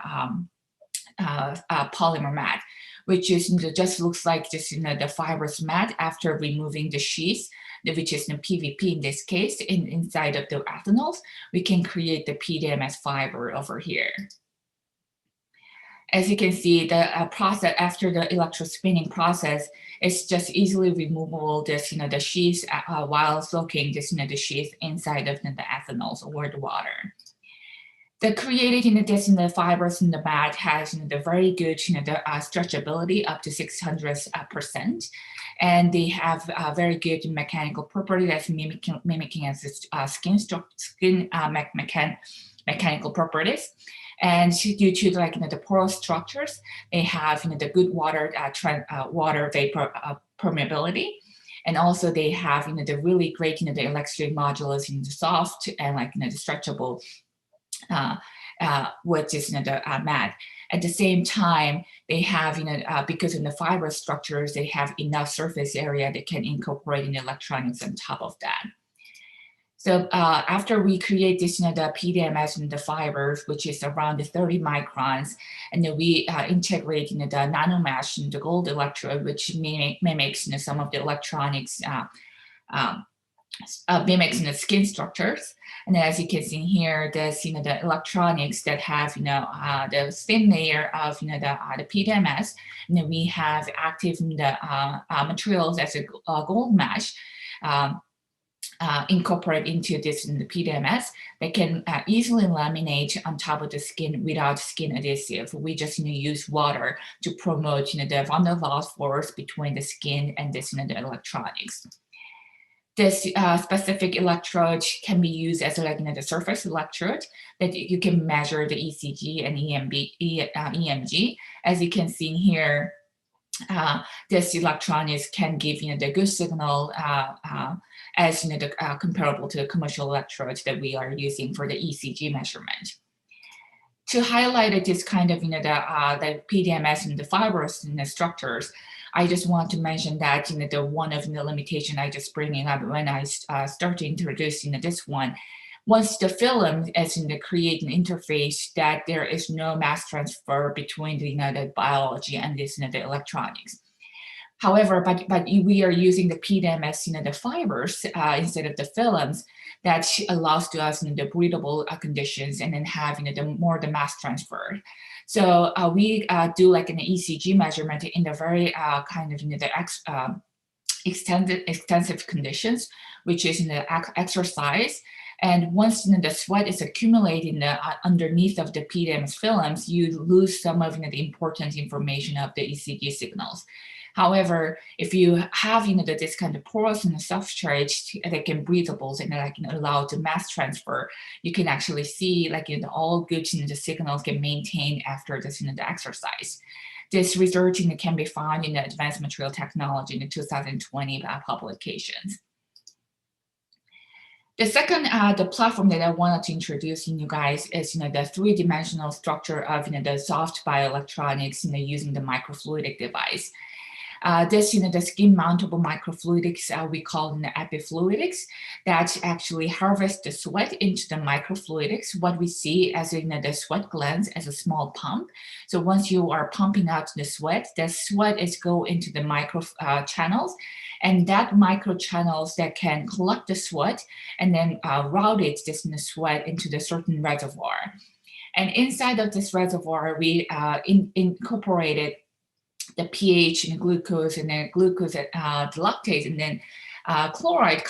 polymer mat, which is just looks like just the fibrous mat after removing the sheath, which is the PVP in this case. Inside of the ethanols, we can create the PDMS fiber over here. As you can see, the process after the electrospinning process is just easily removable. This the sheath while soaking this the sheath inside of the ethanols or the water. The created the fibers in the mat has the very good the stretchability up to 600%, and they have very good mechanical property that's mimicking as skin mechanical properties. And due to like the porous structures, they have the good water water vapor permeability, and also they have the really great the electric modulus in the soft and like the stretchable. Which is the mat. At the same time, they have because of the fiber structures, they have enough surface area that can incorporate the electronics on top of that. So after we create this, the PDMS and the fibers, which is around the 30 microns, and then we integrate the nanomesh in the gold electrode, which mimics some of the electronics, mimics the skin structures. And as you can see here, there's the electronics that have the thin layer of the PDMS, and then we have active materials as a gold mesh. Incorporate into this in the PDMS that can easily laminate on top of the skin without skin adhesive. We just use water to promote the van der Waals force between the skin and this the electronics. This specific electrode can be used as the surface electrode that you can measure the ECG and EMG. As you can see here, this electronics can give the good signal as comparable to the commercial electrodes that we are using for the ECG measurement. To highlight this kind of the PDMS and the fibrous structures, I just want to mention that the one of the limitation I just bringing up when I start introducing this one. Once the film is create an interface that there is no mass transfer between the biology and this the electronics. However, but we are using the PDMS, the fibers instead of the films, that allows to us the breathable conditions and then having the mass transfer. So we do like an ECG measurement in the very kind of the extensive conditions, which is in the exercise. And once the sweat is accumulating underneath of the PDMS films, you lose some of the important information of the ECG signals. However, if you have this kind of porous and substrate that can breathables and that can allow the mass transfer, you can actually see all good the signals can maintain after this the exercise. This research can be found in the Advanced Material Technology in the 2020 publications. The second, the platform that I wanted to introduce you guys is the three-dimensional structure of the soft bioelectronics using the microfluidic device. This, the skin mountable microfluidics, we call the epifluidics, that actually harvest the sweat into the microfluidics. What we see as the sweat glands as a small pump. So once you are pumping out the sweat is go into the micro channels, and that micro channels that can collect the sweat and then route it this sweat into the certain reservoir. And inside of this reservoir, we incorporated the pH and glucose, and then glucose lactase, and then chloride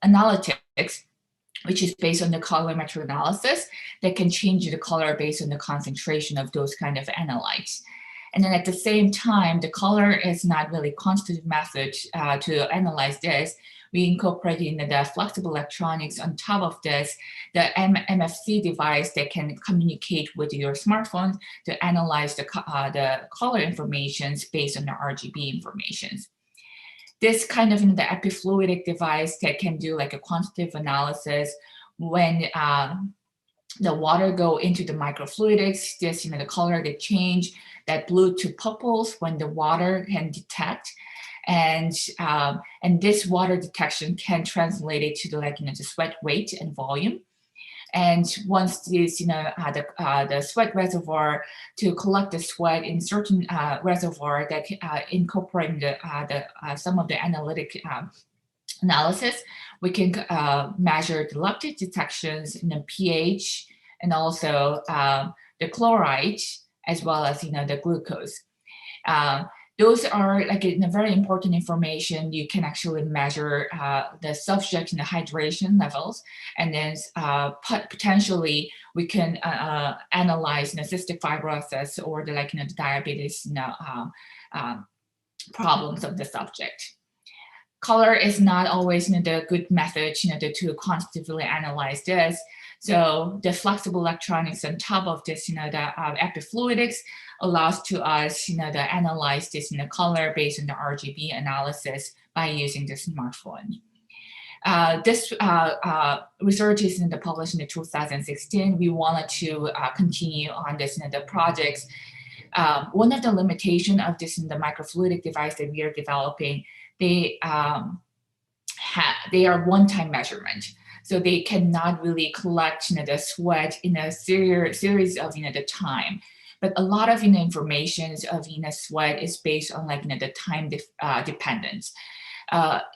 analytics, which is based on the colorimetric analysis that can change the color based on the concentration of those kind of analytes. And then at the same time, the color is not really constant method to analyze this. We incorporated the flexible electronics on top of this, the MFC device that can communicate with your smartphone to analyze the color informations based on the RGB informations. This kind of the epifluidic device that can do like a quantitative analysis when the water go into the microfluidics, this the color they change, that blue to purples when the water can detect. And this water detection can translate it to the sweat weight and volume. And once this the sweat reservoir to collect the sweat in certain reservoir that incorporate some of the analytic analysis, we can measure the lactate detections in the pH and also the chloride as well as the glucose. Those are very important information. You can actually measure the subject and the hydration levels, and then potentially we can analyze cystic fibrosis or the diabetes problems of the subject. Color is not always the good method to quantitatively analyze this. So the flexible electronics on top of this, the epifluidics allows to us, to analyze this color based on the RGB analysis by using the smartphone. This research is published in 2016. We wanted to continue on this the projects. One of the limitations of this the microfluidic device that we are developing, they they are one-time measurement. So they cannot really collect the sweat in a series of the time. But a lot of information of sweat is based on the time dependence.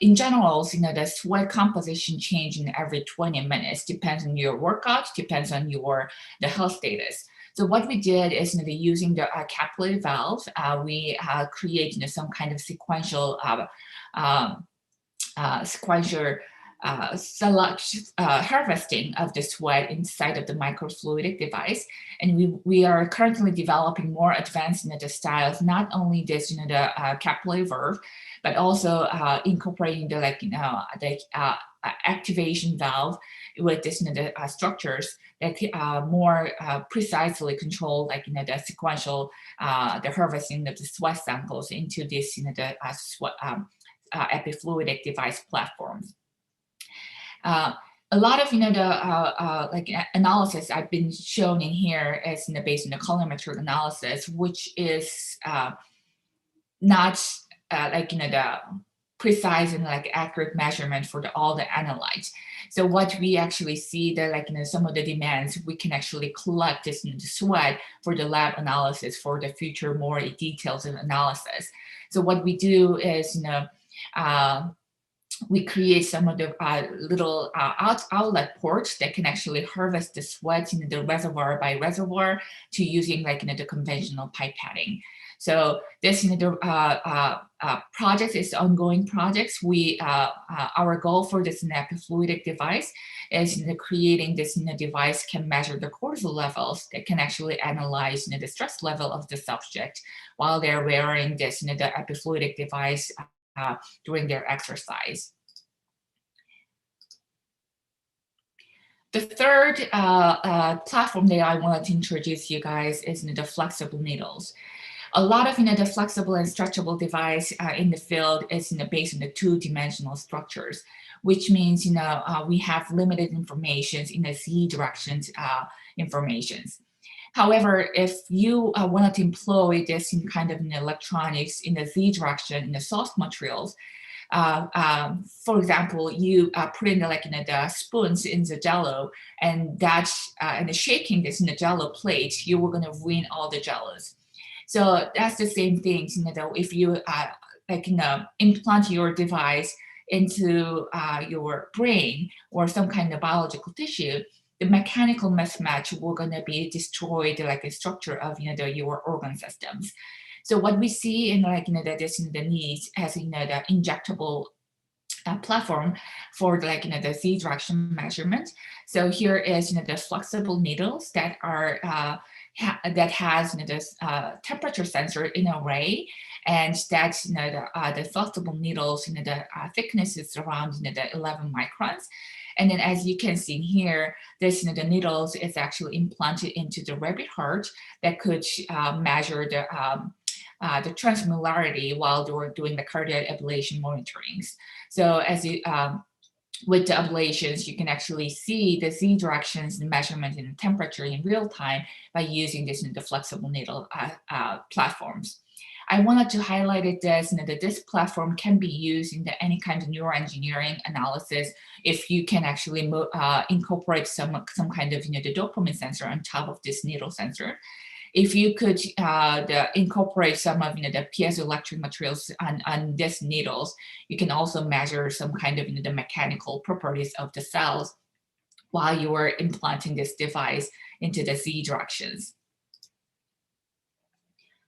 In general, the sweat composition change in every 20 minutes, depends on your workout, depends on the health status. So what we did is using the capillary valve, we create some kind of sequential harvesting of the sweat inside of the microfluidic device. And we are currently developing more advanced the styles, not only this the capillary valve, but also incorporating the activation valve with this the structures that more precisely control the sequential the harvesting of the sweat samples into this the epifluidic device platforms. A lot of the analysis I've been shown in here is based on the colorimetric analysis, which is not the precise and accurate measurement for all the analytes. So what we actually see that some of the demands, we can actually collect this the sweat for the lab analysis for the future more details of analysis. So what we do is we create some of the little outlet ports that can actually harvest the sweat in the reservoir by reservoir to using the conventional pipetting. So this project is ongoing projects. Our goal for this epifluidic device is creating this device can measure the cortisol levels that can actually analyze the stress level of the subject while they're wearing this the epifluidic device during their exercise. The third platform that I wanted to introduce you guys is the flexible needles. A lot of the flexible and stretchable device in the field is based on the two-dimensional structures, which means we have limited information in the Z directions informations. However, if you wanted to employ this in kind of electronics in the Z direction in the soft materials, for example, you put in the spoons in the jello, and that's and shaking this in the jello plate, you were going to ruin all the jellos. So that's the same thing. If you implant your device into your brain or some kind of biological tissue, the mechanical mismatch will going to be destroyed the structure of your organ systems. So what we see in the needs as the injectable platform for the Z direction measurement. So here is the flexible needles that are that has this temperature sensor in array, and that's the flexible needles the thickness is around the 11 microns. And then as you can see here, this the needles is actually implanted into the rabbit heart that could measure the transmolarity while they were doing the cardiac ablation monitorings. So as you with the ablations, you can actually see the Z directions and measurement in temperature in real time by using this the flexible needle platforms. I wanted to highlight this that this platform can be used in any kind of neuroengineering analysis if you can actually incorporate some kind of the dopamine sensor on top of this needle sensor. If you could incorporate some of the piezoelectric materials on these needles, you can also measure some kind of the mechanical properties of the cells while you are implanting this device into the Z directions.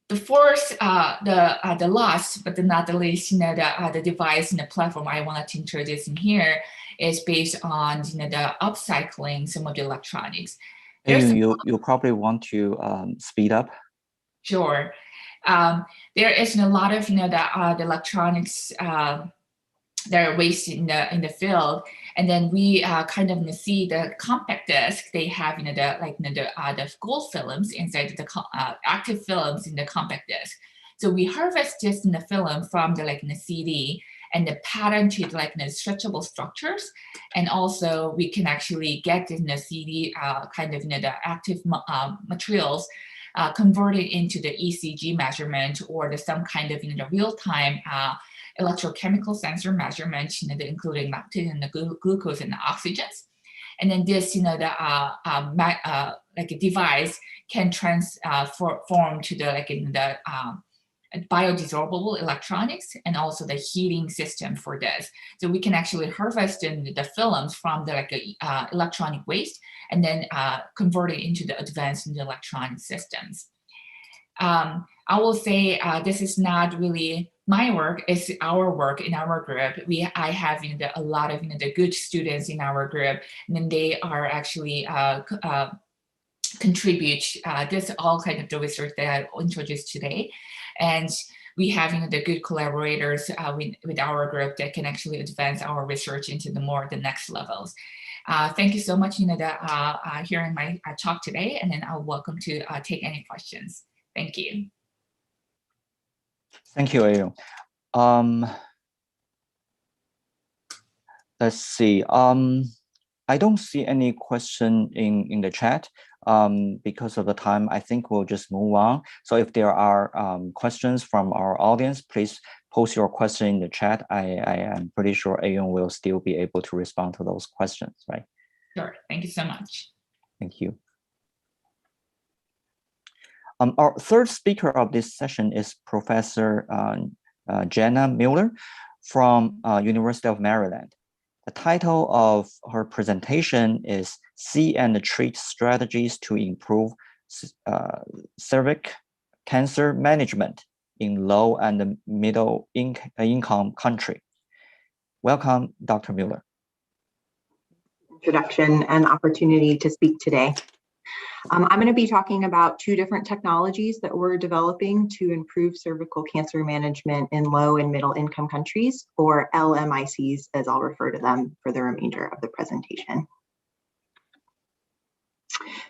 The fourth, the last but not the least, the device and the platform I wanted to introduce in here is based on the upcycling some of the electronics. You probably want to speed up. Sure. There is a lot of the electronics that are wasted in the field, and then we kind of see the compact disc. They have the gold films inside the active films in the compact disc. So we harvest this in the film from the CD and the pattern to the stretchable structures, and also we can actually get in the CD kind of the active materials converted into the ECG measurement or some kind of real-time electrochemical sensor measurements, including lactate and the glucose and the oxygens. And then this, like a device can transform to the biodesorbable electronics and also the heating system for this. So we can actually harvest the films from the electronic waste and then convert it into the advanced electronic systems. I will say this is not really my work, it's our work in our group. I have a lot of the good students in our group, and then they are actually contribute this all kind of the research that I introduced today. And we have the good collaborators with our group that can actually advance our research into the next levels. Thank you so much hearing my talk today, and then I'll welcome to take any questions. Thank you. Thank you, Ayo. Let's see. I don't see any question in the chat. Because of the time, I think we'll just move on. So if there are questions from our audience, please post your question in the chat. I am pretty sure Ayon will still be able to respond to those questions, right? Sure. Thank you so much. Thank you. Our third speaker of this session is Professor Jenna Mueller from University of Maryland. The title of her presentation is See and Treat Strategies to Improve Cervical Cancer Management in Low and Middle Income Country. Welcome, Dr. Mueller. Introduction and opportunity to speak today. I'm going to be talking about two different technologies that we're developing to improve cervical cancer management in low and middle income countries, or LMICs, as I'll refer to them for the remainder of the presentation.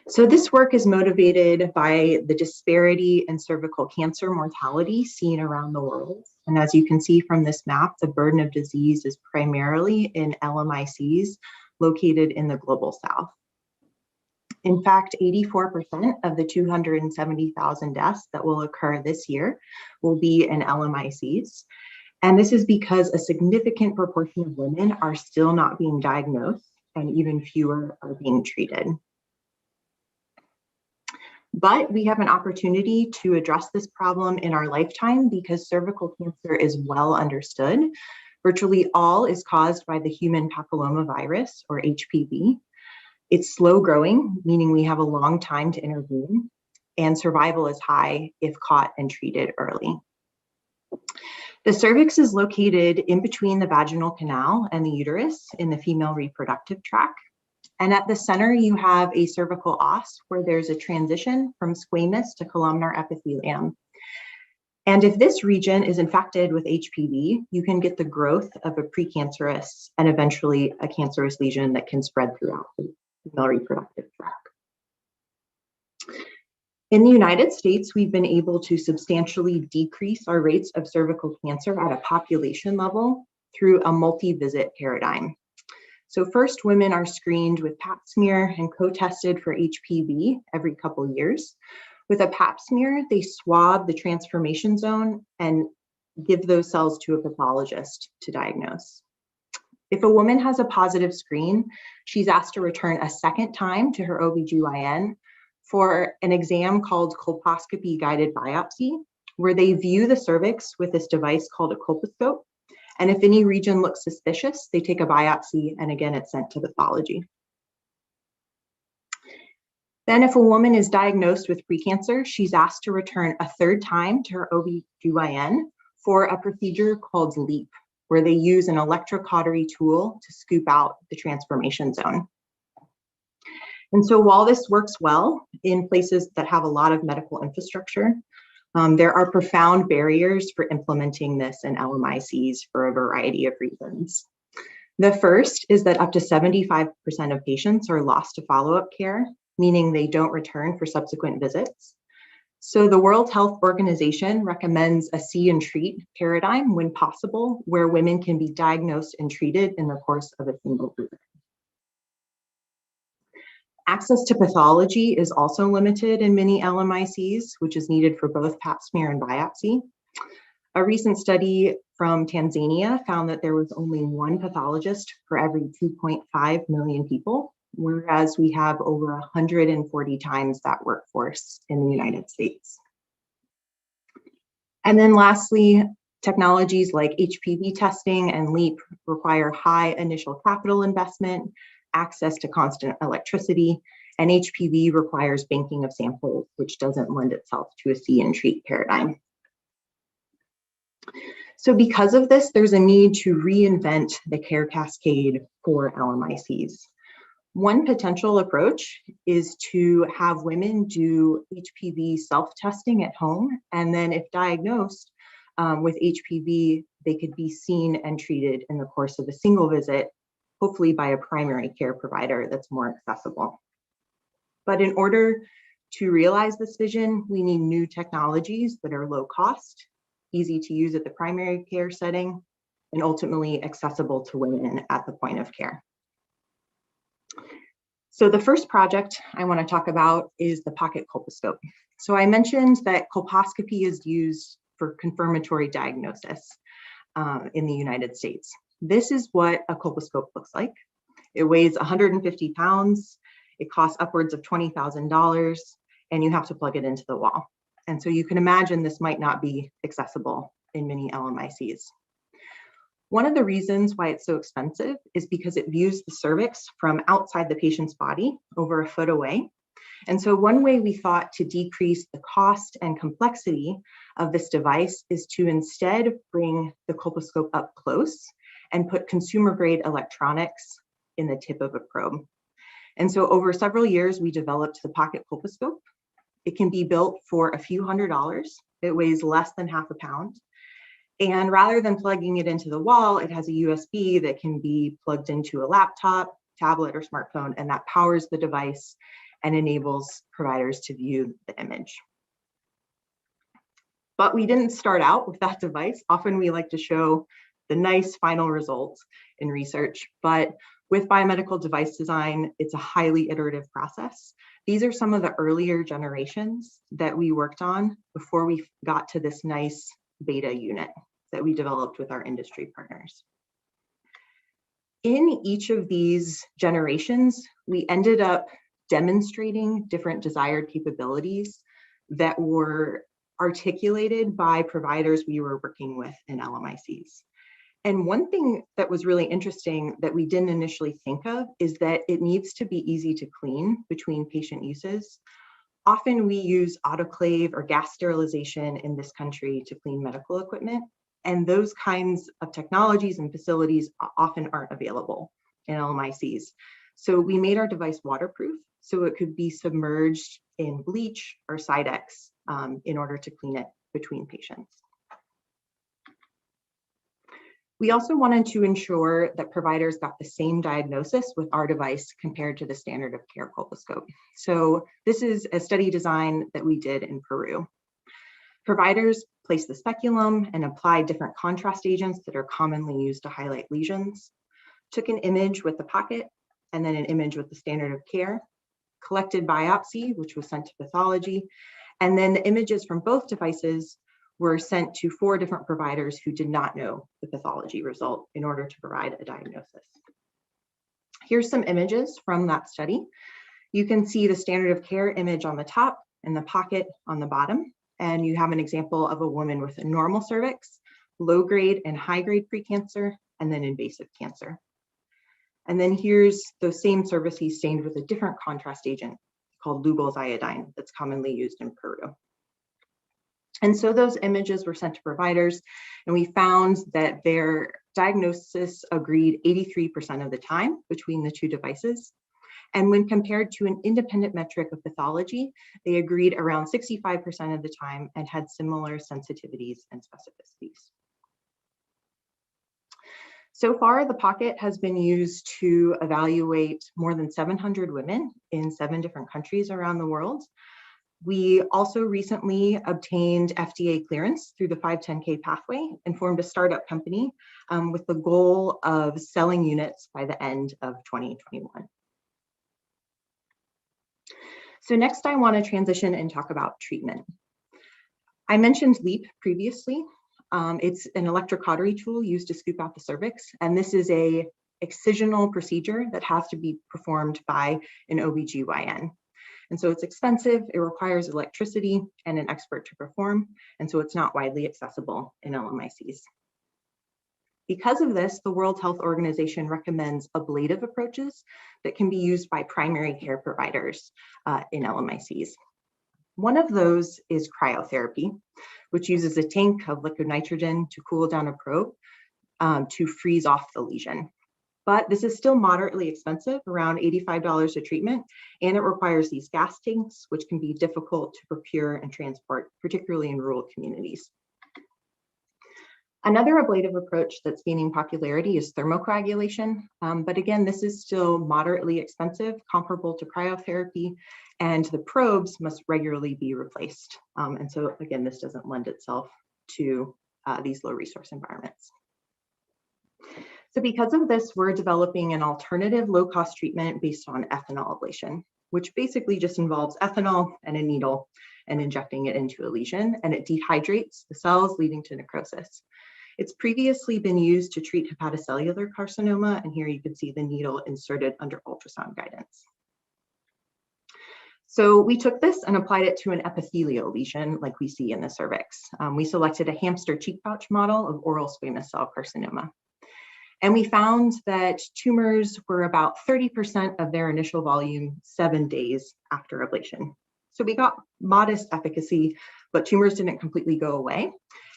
So this work is motivated by the disparity in cervical cancer mortality seen around the world. And as you can see from this map, the burden of disease is primarily in LMICs located in the global south. In fact, 84% of the 270,000 deaths that will occur this year will be in LMICs. And this is because a significant proportion of women are still not being diagnosed, and even fewer are being treated. But we have an opportunity to address this problem in our lifetime because cervical cancer is well understood. Virtually all is caused by the human papillomavirus, or HPV. It's slow growing, meaning we have a long time to intervene, and survival is high if caught and treated early. The cervix is located in between the vaginal canal and the uterus in the female reproductive tract. And at the center, you have a cervical os where there's a transition from squamous to columnar epithelium. And if this region is infected with HPV, you can get the growth of a precancerous and eventually a cancerous lesion that can spread throughout the female reproductive tract. In the United States, we've been able to substantially decrease our rates of cervical cancer at a population level through a multi-visit paradigm. So first, women are screened with pap smear and co-tested for HPV every couple years. With a pap smear, they swab the transformation zone and give those cells to a pathologist to diagnose. If a woman has a positive screen, she's asked to return a second time to her OBGYN for an exam called colposcopy guided biopsy, where they view the cervix with this device called a Coposcope. And if any region looks suspicious, they take a biopsy, and again, it's sent to pathology. Then if a woman is diagnosed with precancer, she's asked to return a third time to her OBGYN for a procedure called LEAP, where they use an electrocautery tool to scoop out the transformation zone. And so while this works well in places that have a lot of medical infrastructure, there are profound barriers for implementing this in LMICs for a variety of reasons. The first is that up to 75% of patients are lost to follow-up care, meaning they don't return for subsequent visits. So the World Health Organization recommends a see and treat paradigm when possible, where women can be diagnosed and treated in the course of a single visit. Access to pathology is also limited in many LMICs, which is needed for both pap smear and biopsy. A recent study from Tanzania found that there was only one pathologist for every 2.5 million people, whereas we have over 140 times that workforce in the United States. And then lastly, technologies like HPV testing and LEAP require high initial capital investment, access to constant electricity, and HPV requires banking of samples, which doesn't lend itself to a see and treat paradigm. So because of this, there's a need to reinvent the care cascade for LMICs. One potential approach is to have women do HPV self-testing at home, and then if diagnosed with HPV, they could be seen and treated in the course of a single visit, hopefully by a primary care provider that's more accessible. But in order to realize this vision, we need new technologies that are low cost, easy to use at the primary care setting, and ultimately accessible to women at the point of care. So the first project I want to talk about is the pocket colposcope. So I mentioned that colposcopy is used for confirmatory diagnosis in the United States. This is what a colposcope looks like. It weighs 150 pounds. It costs upwards of $20,000, and you have to plug it into the wall. And so you can imagine this might not be accessible in many LMICs. One of the reasons why it's so expensive is because it views the cervix from outside the patient's body over a foot away. And so one way we thought to decrease the cost and complexity of this device is to instead bring the colposcope up close and put consumer-grade electronics in the tip of a probe. And so over several years, we developed the pocket colposcope. It can be built for a few $100s. It weighs less than half a pound. And rather than plugging it into the wall, it has a USB that can be plugged into a laptop, tablet, or smartphone, and that powers the device and enables providers to view the image. But we didn't start out with that device. Often we like to show the nice final results in research, but with biomedical device design, it's a highly iterative process. These are some of the earlier generations that we worked on before we got to this nice beta unit that we developed with our industry partners. In each of these generations, we ended up demonstrating different desired capabilities that were articulated by providers we were working with in LMICs. And one thing that was really interesting that we didn't initially think of is that it needs to be easy to clean between patient uses. Often we use autoclave or gas sterilization in this country to clean medical equipment, and those kinds of technologies and facilities often aren't available in LMICs. So we made our device waterproof so it could be submerged in bleach or Sidex in order to clean it between patients. We also wanted to ensure that providers got the same diagnosis with our device compared to the standard of care colposcope. So this is a study design that we did in Peru. Providers placed the speculum and applied different contrast agents that are commonly used to highlight lesions, took an image with the pocket and then an image with the standard of care, collected biopsy, which was sent to pathology, and then the images from both devices were sent to 4 different providers who did not know the pathology result in order to provide a diagnosis. Here's some images from that study. You can see the standard of care image on the top and the pocket on the bottom. And you have an example of a woman with a normal cervix, low-grade and high-grade precancer, and then invasive cancer. And then here's those same cervices stained with a different contrast agent called Lugol's iodine that's commonly used in Peru. And so those images were sent to providers, and we found that their diagnosis agreed 83% of the time between the 2 devices. And when compared to an independent metric of pathology, they agreed around 65% of the time and had similar sensitivities and specificities. So far, the pocket has been used to evaluate more than 700 women in 7 different countries around the world. We also recently obtained FDA clearance through the 510(k) pathway and formed a startup company with the goal of selling units by the end of 2021. So next I want to transition and talk about treatment. I mentioned LEAP previously. It's an electrocautery tool used to scoop out the cervix, and this is a excisional procedure that has to be performed by an OBGYN. And so it's expensive, it requires electricity and an expert to perform, and so it's not widely accessible in LMICs. Because of this, the World Health Organization recommends ablative approaches that can be used by primary care providers in LMICs. One of those is cryotherapy, which uses a tank of liquid nitrogen to cool down a probe to freeze off the lesion. But this is still moderately expensive, around $85 a treatment, and it requires these gas tanks, which can be difficult to procure and transport, particularly in rural communities. Another ablative approach that's gaining popularity is thermocoagulation, but again, this is still moderately expensive, comparable to cryotherapy, and the probes must regularly be replaced. And so again, this doesn't lend itself to these low resource environments. So because of this, we're developing an alternative low-cost treatment based on ethanol ablation, which basically just involves ethanol and a needle and injecting it into a lesion, and it dehydrates the cells, leading to necrosis. It's previously been used to treat hepatocellular carcinoma, and here you can see the needle inserted under ultrasound guidance. So we took this and applied it to an epithelial lesion like we see in the cervix. We selected a hamster cheek pouch model of oral squamous cell carcinoma. And we found that tumors were about 30% of their initial volume 7 days after ablation. So we got modest efficacy, but tumors didn't completely go away.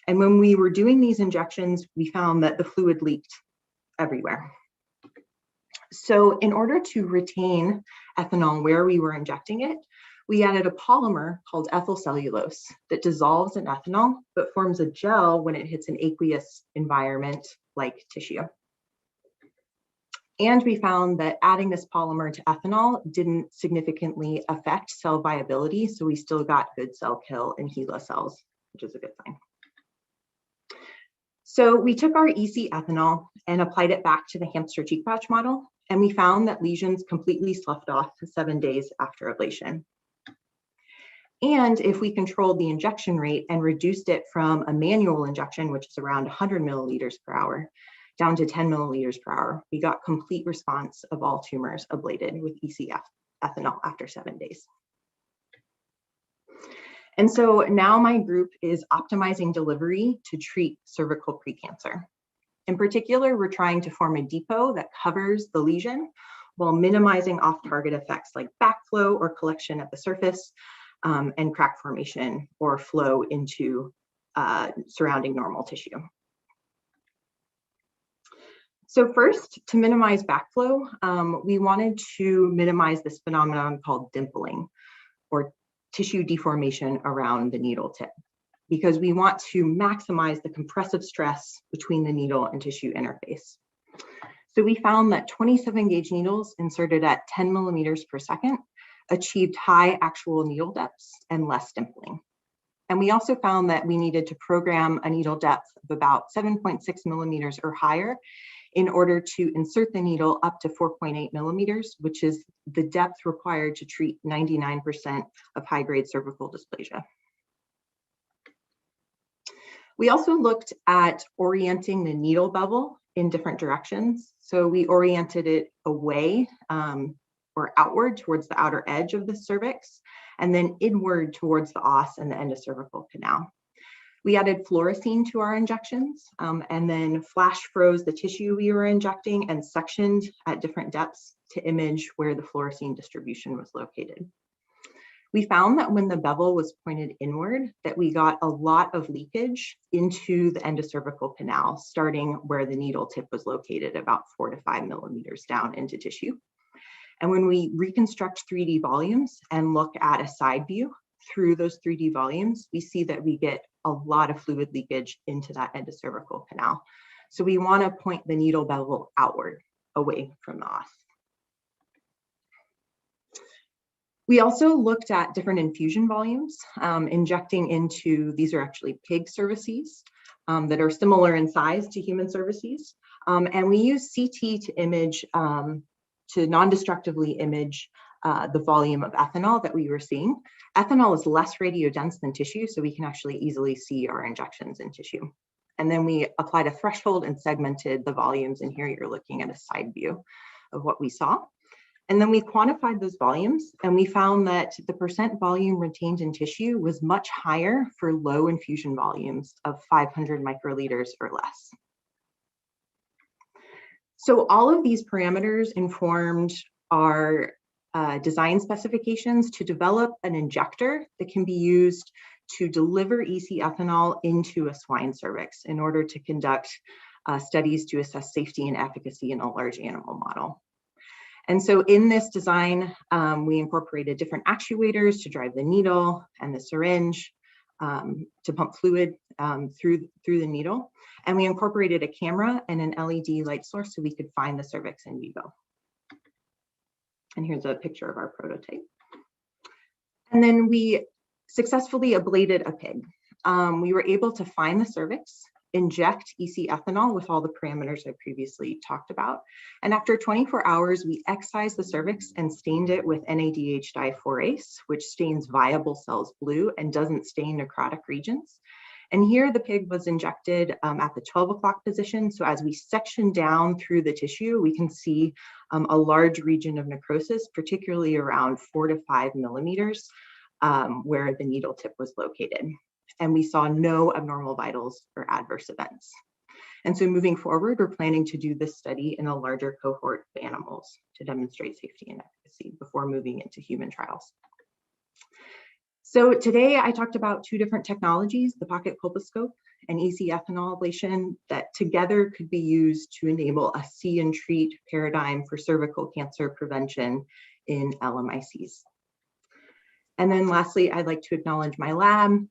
And when we were doing these injections, we found that the fluid leaked everywhere. So in order to retain ethanol where we were injecting it, we added a polymer called ethyl cellulose that dissolves in ethanol, but forms a gel when it hits an aqueous environment like tissue. And we found that adding this polymer to ethanol didn't significantly affect cell viability, so we still got good cell kill in HeLa cells, which is a good sign. So we took our EC ethanol and applied it back to the hamster cheek pouch model, and we found that lesions completely sloughed off 7 days after ablation. And if we controlled the injection rate and reduced it from a manual injection, which is around 100 milliliters per hour, down to 10 milliliters per hour, we got complete response of all tumors ablated with ECF ethanol after 7 days. And so now my group is optimizing delivery to treat cervical precancer. In particular, we're trying to form a depot that covers the lesion while minimizing off-target effects like backflow or collection at the surface and crack formation or flow into surrounding normal tissue. So first, to minimize backflow, we wanted to minimize this phenomenon called dimpling, or tissue deformation around the needle tip, because we want to maximize the compressive stress between the needle and tissue interface. So we found that 27 gauge needles inserted at 10 millimeters per second achieved high actual needle depths and less dimpling. And we also found that we needed to program a needle depth of about 7.6 millimeters or higher in order to insert the needle up to 4.8 millimeters, which is the depth required to treat 99% of high-grade cervical dysplasia. We also looked at orienting the needle bevel in different directions. So we oriented it away or outward towards the outer edge of the cervix, and then inward towards the os and the endocervical canal. We added fluorescein to our injections and then flash froze the tissue we were injecting and sectioned at different depths to image where the fluorescein distribution was located. We found that when the bevel was pointed inward, that we got a lot of leakage into the endocervical canal, starting where the needle tip was located, about 4 to 5 millimeters down into tissue. And when we reconstruct 3D volumes and look at a side view through those 3D volumes, we see that we get a lot of fluid leakage into that endocervical canal. So we want to point the needle bevel outward, away from the os. We also looked at different infusion volumes, injecting into, these are actually pig cervices that are similar in size to human cervices. And we use CT to image, to non-destructively image the volume of ethanol that we were seeing. Ethanol is less radiodense than tissue, so we can actually easily see our injections in tissue. And then we applied a threshold and segmented the volumes. And here you're looking at a side view of what we saw. And then we quantified those volumes, and we found that the percent volume retained in tissue was much higher for low infusion volumes of 500 microliters or less. So all of these parameters informed our design specifications to develop an injector that can be used to deliver EC ethanol into a swine cervix in order to conduct studies to assess safety and efficacy in a large animal model. And so in this design, we incorporated different actuators to drive the needle and the syringe to pump fluid through the needle. And we incorporated a camera and an LED light source so we could find the cervix in vivo. And here's a picture of our prototype. And then we successfully ablated a pig. We were able to find the cervix, inject EC ethanol with all the parameters I previously talked about. And after 24 hours, we excised the cervix and stained it with NADH diphorase, which stains viable cells blue and doesn't stain necrotic regions. And here the pig was injected at the 12 o'clock position. So as we section down through the tissue, we can see a large region of necrosis, particularly around 4 to 5 millimeters, where the needle tip was located. And we saw no abnormal vitals or adverse events. And so moving forward, we're planning to do this study in a larger cohort of animals to demonstrate safety and efficacy before moving into human trials. So today I talked about two different technologies, the pocket Coposcope and EC ethanol ablation, that together could be used to enable a see and treat paradigm for cervical cancer prevention in LMICs. And then lastly, I'd like to acknowledge my lab,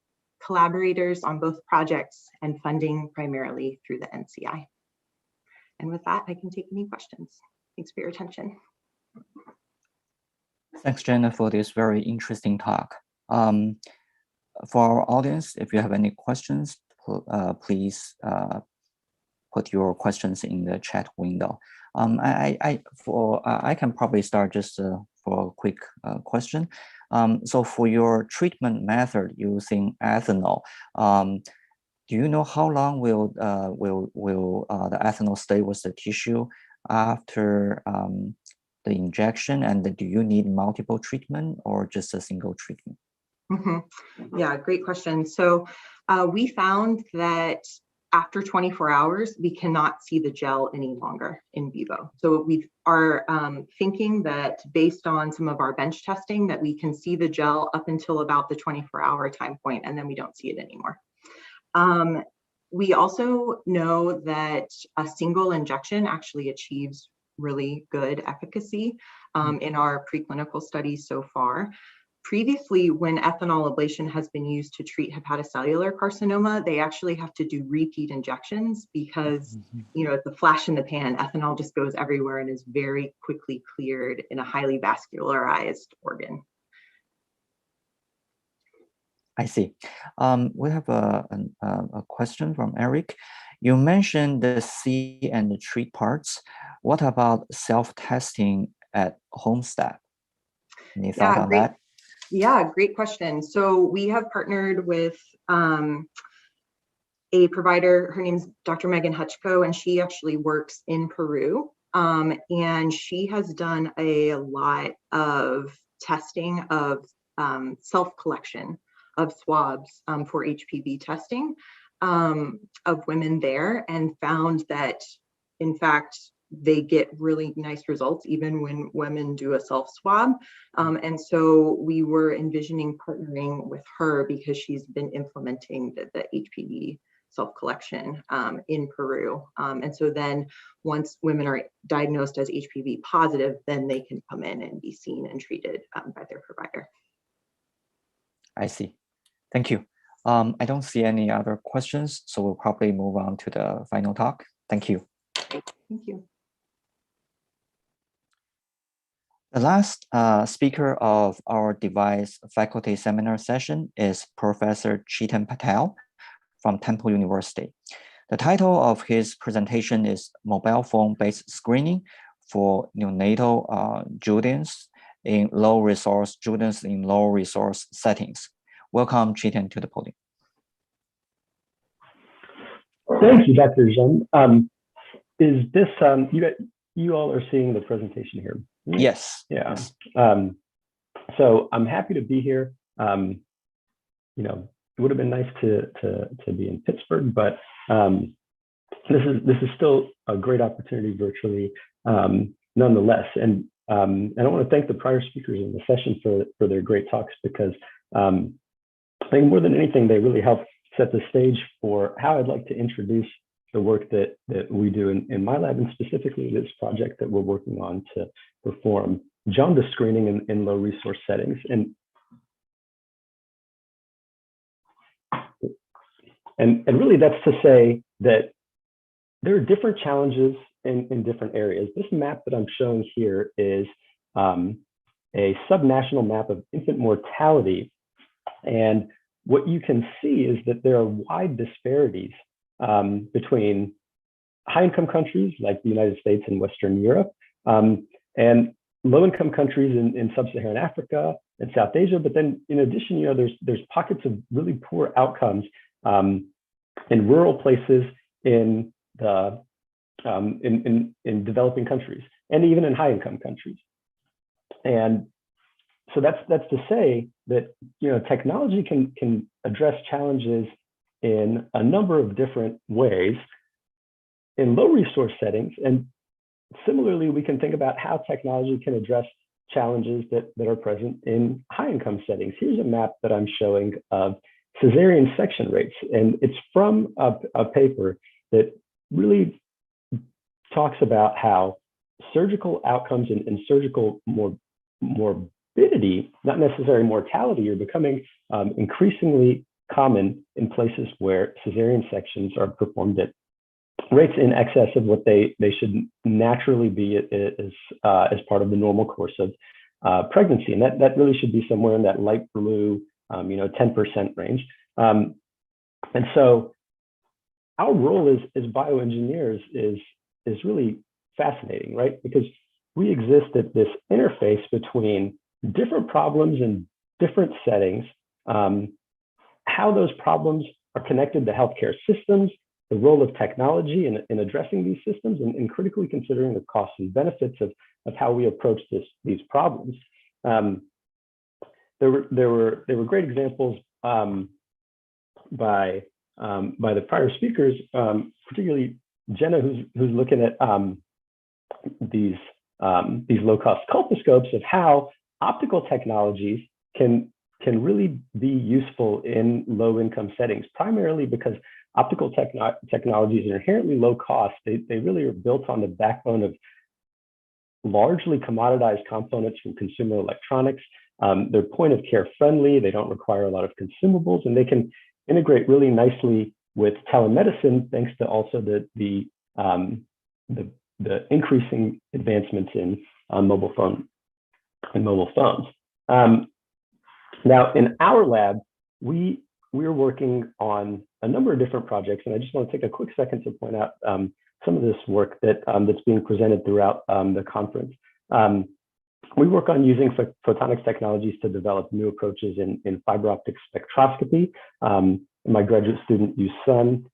collaborators on both projects, and funding primarily through the NCI. And with that, I can take any questions. Thanks for your attention. Thanks, Jenna, for this very interesting talk. For our audience, if you have any questions, please put your questions in the chat window. I can probably start just for a quick question. So for your treatment method using ethanol, do you know how long will the ethanol stay with the tissue after the injection, and do you need multiple treatment or just a single treatment? Mm-hmm. Yeah, great question. So we found that after 24 hours, we cannot see the gel any longer in vivo. So we are thinking that based on some of our bench testing that we can see the gel up until about the 24-hour time point, and then we don't see it anymore. We also know that a single injection actually achieves really good efficacy in our preclinical studies so far. Previously, when ethanol ablation has been used to treat hepatocellular carcinoma, they actually have to do repeat injections because, you know, it's a flash in the pan. Ethanol just goes everywhere and is very quickly cleared in a highly vascularized organ. I see. We have a question from Eric. You mentioned the see and the treat parts. What about self-testing at home step? Any thought on that? Yeah, great question. So we have partnered with a provider. Her name's Dr. Megan Hutchko, and she actually works in Peru. And she has done a lot of testing of self-collection of swabs for HPV testing of women there, and found that, in fact, they get really nice results even when women do a self-swab. And so we were envisioning partnering with her because she's been implementing the HPV self-collection in Peru. And so then once women are diagnosed as HPV positive, then they can come in and be seen and treated by their provider. I see. Thank you. I don't see any other questions, so we'll probably move on to the final talk. Thank you. Thank you. The last speaker of our device faculty seminar session is Professor Chetan Patel from Temple University. The title of his presentation is Mobile Phone-Based Screening for Neonatal Jaundice in Low-Resource Settings. Welcome, Chetan, to the podium. Thank you, Dr. Zheng. Is this, you all are seeing the presentation here? Yes. Yeah. Yes. So I'm happy to be here. You know, it would have been nice to be in Pittsburgh, but this is still a great opportunity virtually, nonetheless. And I want to thank the prior speakers in the session for their great talks, because I think more than anything, they really helped set the stage for how I'd like to introduce the work that we do in my lab, and specifically this project that we're working on to perform jaundice screening in low resource settings. And really that's to say that there are different challenges in different areas. This map that I'm showing here is a subnational map of infant mortality. And what you can see is that there are wide disparities between high-income countries like the United States and Western Europe, and low-income countries in sub-Saharan Africa and South Asia. But then, in addition, you know, there's pockets of really poor outcomes in rural places in the in developing countries, and even in high-income countries. And so that's to say that, you know, technology can address challenges in a number of different ways in low resource settings. And similarly, we can think about how technology can address challenges that are present in high income settings. Here's a map that I'm showing of cesarean section rates, and it's from a paper that really talks about how surgical outcomes and surgical morbidity, not necessarily mortality, are becoming increasingly common in places where cesarean sections are performed at rates in excess of what they should naturally be as part of the normal course of pregnancy. And that really should be somewhere in that light blue, 10% range. And so our role as bioengineers is really fascinating, right? Because we exist at this interface between different problems in different settings, how those problems are connected to healthcare systems, the role of technology in addressing these systems, and critically considering the costs and benefits of how we approach these problems. There were great examples by the prior speakers, particularly Jenna, who's looking at these low-cost colposcopes, of how optical technologies can really be useful in low-income settings, primarily because optical technologies are inherently low cost. They really are built on the backbone of largely commoditized components from consumer electronics. They're point of care friendly. They don't require a lot of consumables, and they can integrate really nicely with telemedicine, thanks to also the increasing advancements in mobile phones. Now, in our lab, we're working on a number of different projects, and I just want to take a quick second to point out some of this work that's being presented throughout the conference. We work on using photonics technologies to develop new approaches in fiber optic spectroscopy. My graduate student, Yu Sun,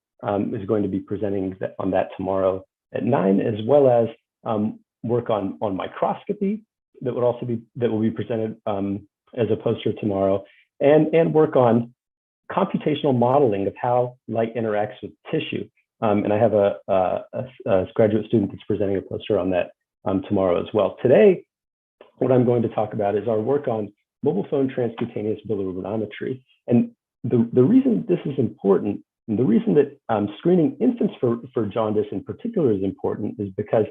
is going to be presenting on that tomorrow at 9, as well as work on microscopy that will be presented as a poster tomorrow, and work on computational modeling of how light interacts with tissue. And I have a graduate student that's presenting a poster on that tomorrow as well. Today, what I'm going to talk about is our work on mobile phone transcutaneous bilirubinometry. And the reason this is important, and the reason that screening infants for jaundice in particular is important, is because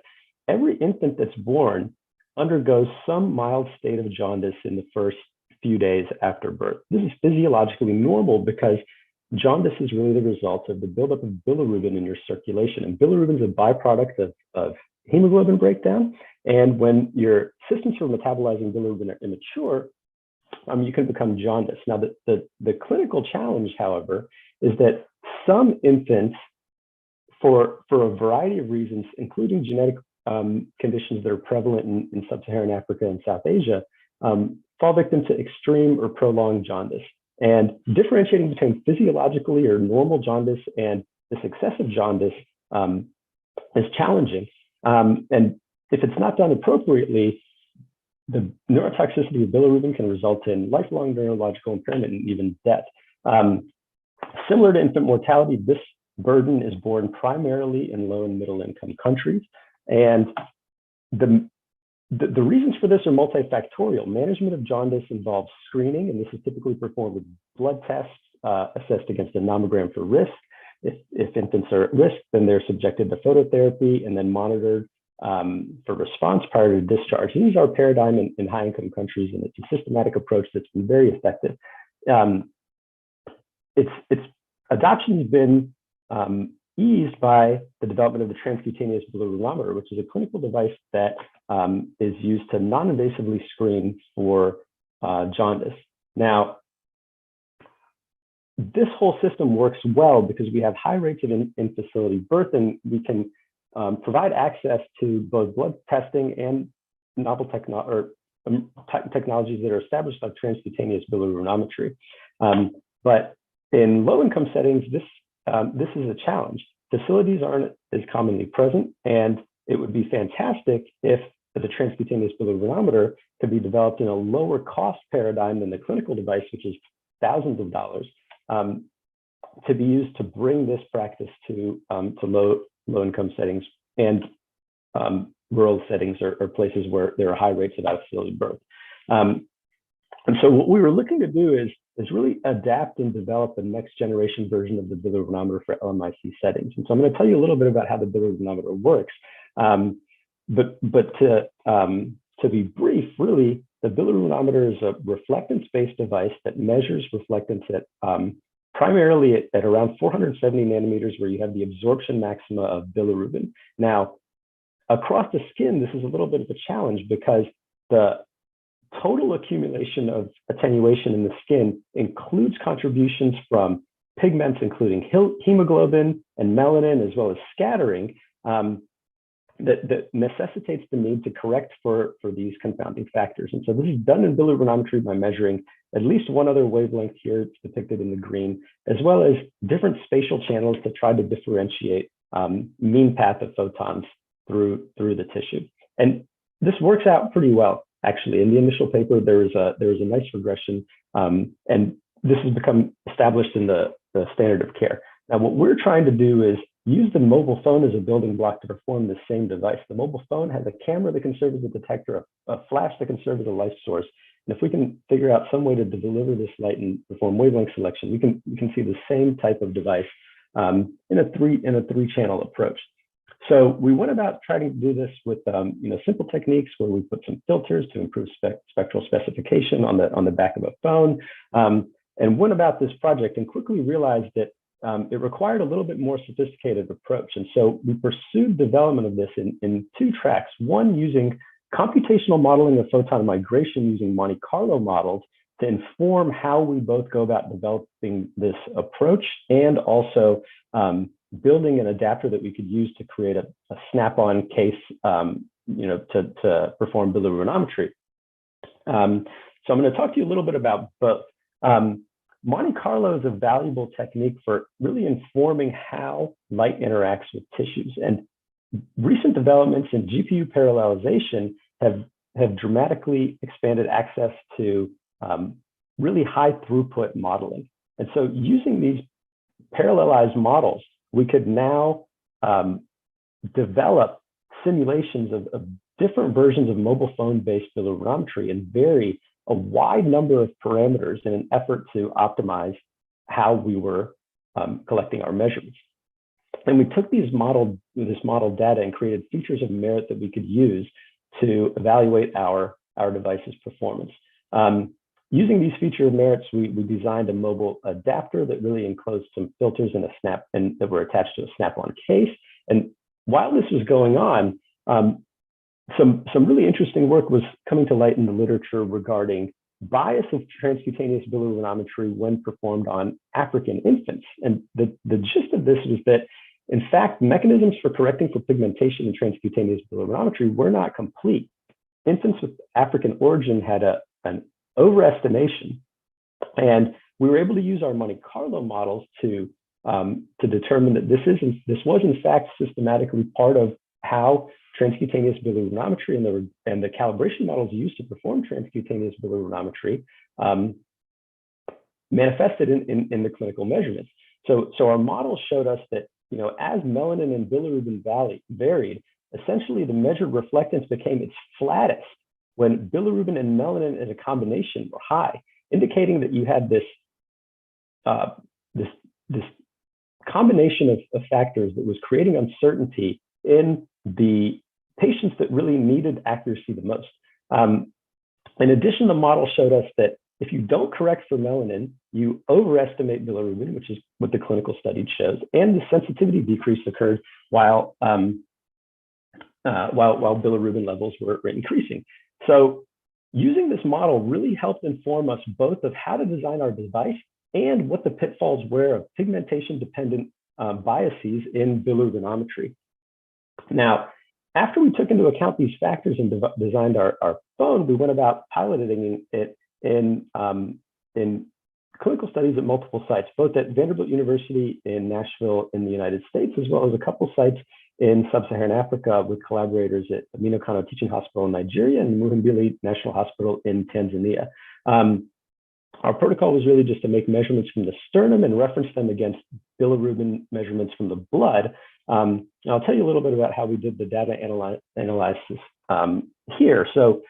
every infant that's born undergoes some mild state of jaundice in the first few days after birth. This is physiologically normal because jaundice is really the result of the buildup of bilirubin in your circulation. And bilirubin is a byproduct of hemoglobin breakdown. And when your systems for metabolizing bilirubin are immature, you can become jaundice. Now, the clinical challenge, however, is that some infants, for a variety of reasons, including genetic conditions that are prevalent in sub-Saharan Africa and South Asia, fall victim to extreme or prolonged jaundice. And differentiating between physiologically or normal jaundice and this excessive jaundice is challenging. And if it's not done appropriately, the neurotoxicity of bilirubin can result in lifelong neurological impairment and even death. Similar to infant mortality, this burden is borne primarily in low and middle income countries. And the reasons for this are multifactorial. Management of jaundice involves screening, and this is typically performed with blood tests assessed against a nomogram for risk. If infants are at risk, then they're subjected to phototherapy and then monitored for response prior to discharge. These are paradigm in high-income countries, and it's a systematic approach that's been very effective. Adoption has been eased by the development of the Transcutaneous Blurometer, which is a clinical device that is used to non-invasively screen for jaundice. Now, this whole system works well because we have high rates of in-facility birth, and we can provide access to both blood testing and novel technologies that are established like transcutaneous bilirubinometry. But in low-income settings, this is a challenge. Facilities aren't as commonly present, and it would be fantastic if the transcutaneous bilirubinometer could be developed in a lower cost paradigm than the clinical device, which is thousands of dollars, to be used to bring this practice to low-income settings and rural settings or places where there are high rates of out-of-facility birth. And so what we were looking to do is really adapt and develop the next generation version of the bilirubinometer for LMIC settings. And so I'm going to tell you a little bit about how the bilirubinometer works. But to be brief, really, the bilirubinometer is a reflectance-based device that measures reflectance at primarily at around 470 nanometers, where you have the absorption maxima of bilirubin. Now, across the skin, this is a little bit of a challenge because the total accumulation of attenuation in the skin includes contributions from pigments, including hemoglobin and melanin, as well as scattering, that necessitates the need to correct for these confounding factors. And so this is done in bilirubinometry by measuring at least one other wavelength here, it's depicted in the green, as well as different spatial channels to try to differentiate mean path of photons through the tissue. And this works out pretty well, actually. In the initial paper, there was a nice regression, and this has become established in the standard of care. Now, what we're trying to do is use the mobile phone as a building block to perform the same device. The mobile phone has a camera that can serve as a detector, a flash that can serve as a light source. And if we can figure out some way to deliver this light and perform wavelength selection, we can see the same type of device in a three-channel approach. So we went about trying to do this with simple techniques where we put some filters to improve spectral specification on the back of a phone, and went about this project and quickly realized that it required a little bit more sophisticated approach. And so we pursued development of this in two tracks, one using computational modeling of photon migration using Monte Carlo models to inform how we both go about developing this approach, and also building an adapter that we could use to create a snap-on case, to perform bilirubinometry. So I'm going to talk to you a little bit about both. Monte Carlo is a valuable technique for really informing how light interacts with tissues. And recent developments in GPU parallelization have dramatically expanded access to really high throughput modeling. And so using these parallelized models, we could now develop simulations of different versions of mobile phone-based bilirubinometry and vary a wide number of parameters in an effort to optimize how we were collecting our measurements. And we took this model data and created features of merit that we could use to evaluate our device's performance. Using these feature of merits, we designed a mobile adapter that really enclosed some filters and that were attached to a snap-on case. And while this was going on, some really interesting work was coming to light in the literature regarding bias of transcutaneous bilirubinometry when performed on African infants. And the gist of this was that, in fact, mechanisms for correcting for pigmentation in transcutaneous bilirubinometry were not complete. Infants with African origin had an overestimation, and we were able to use our Monte Carlo models to to determine that this was in fact systematically part of how transcutaneous bilirubinometry and the calibration models used to perform transcutaneous bilirubinometry manifested in the clinical measurements. So our model showed us that, as melanin and bilirubin varied, essentially the measured reflectance became its flattest when bilirubin and melanin as a combination were high, indicating that you had this combination of factors that was creating uncertainty in the patients that really needed accuracy the most. In addition, the model showed us that if you don't correct for melanin, you overestimate bilirubin, which is what the clinical study shows, and the sensitivity decrease occurred while bilirubin levels were increasing. So using this model really helped inform us both of how to design our device and what the pitfalls were of pigmentation-dependent biases in bilirubinometry. Now, after we took into account these factors and designed our phone, we went about piloting it in clinical studies at multiple sites, both at Vanderbilt University in Nashville in the United States, as well as a couple sites in sub-Saharan Africa with collaborators at Aminu Kano Teaching Hospital in Nigeria and Muhimbili National Hospital in Tanzania. Our protocol was really just to make measurements from the sternum and reference them against bilirubin measurements from the blood. And I'll tell you a little bit about how we did the data analysis here. So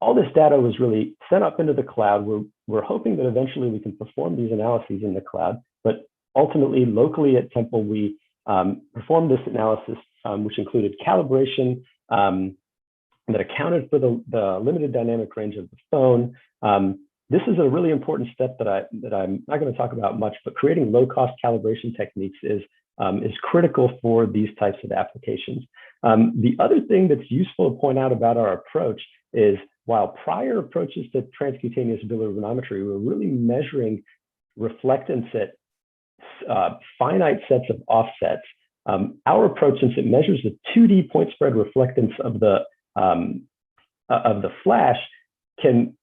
all this data was really sent up into the cloud. We're hoping that eventually we can perform these analyses in the cloud, but ultimately locally at Temple, we performed this analysis, which included calibration that accounted for the limited dynamic range of the phone. This is a really important step that I'm not going to talk about much, but creating low-cost calibration techniques is critical for these types of applications. The other thing that's useful to point out about our approach is while prior approaches to transcutaneous bilirubinometry were really measuring reflectance at finite sets of offsets, our approach, since it measures the 2D point spread reflectance of the flash, can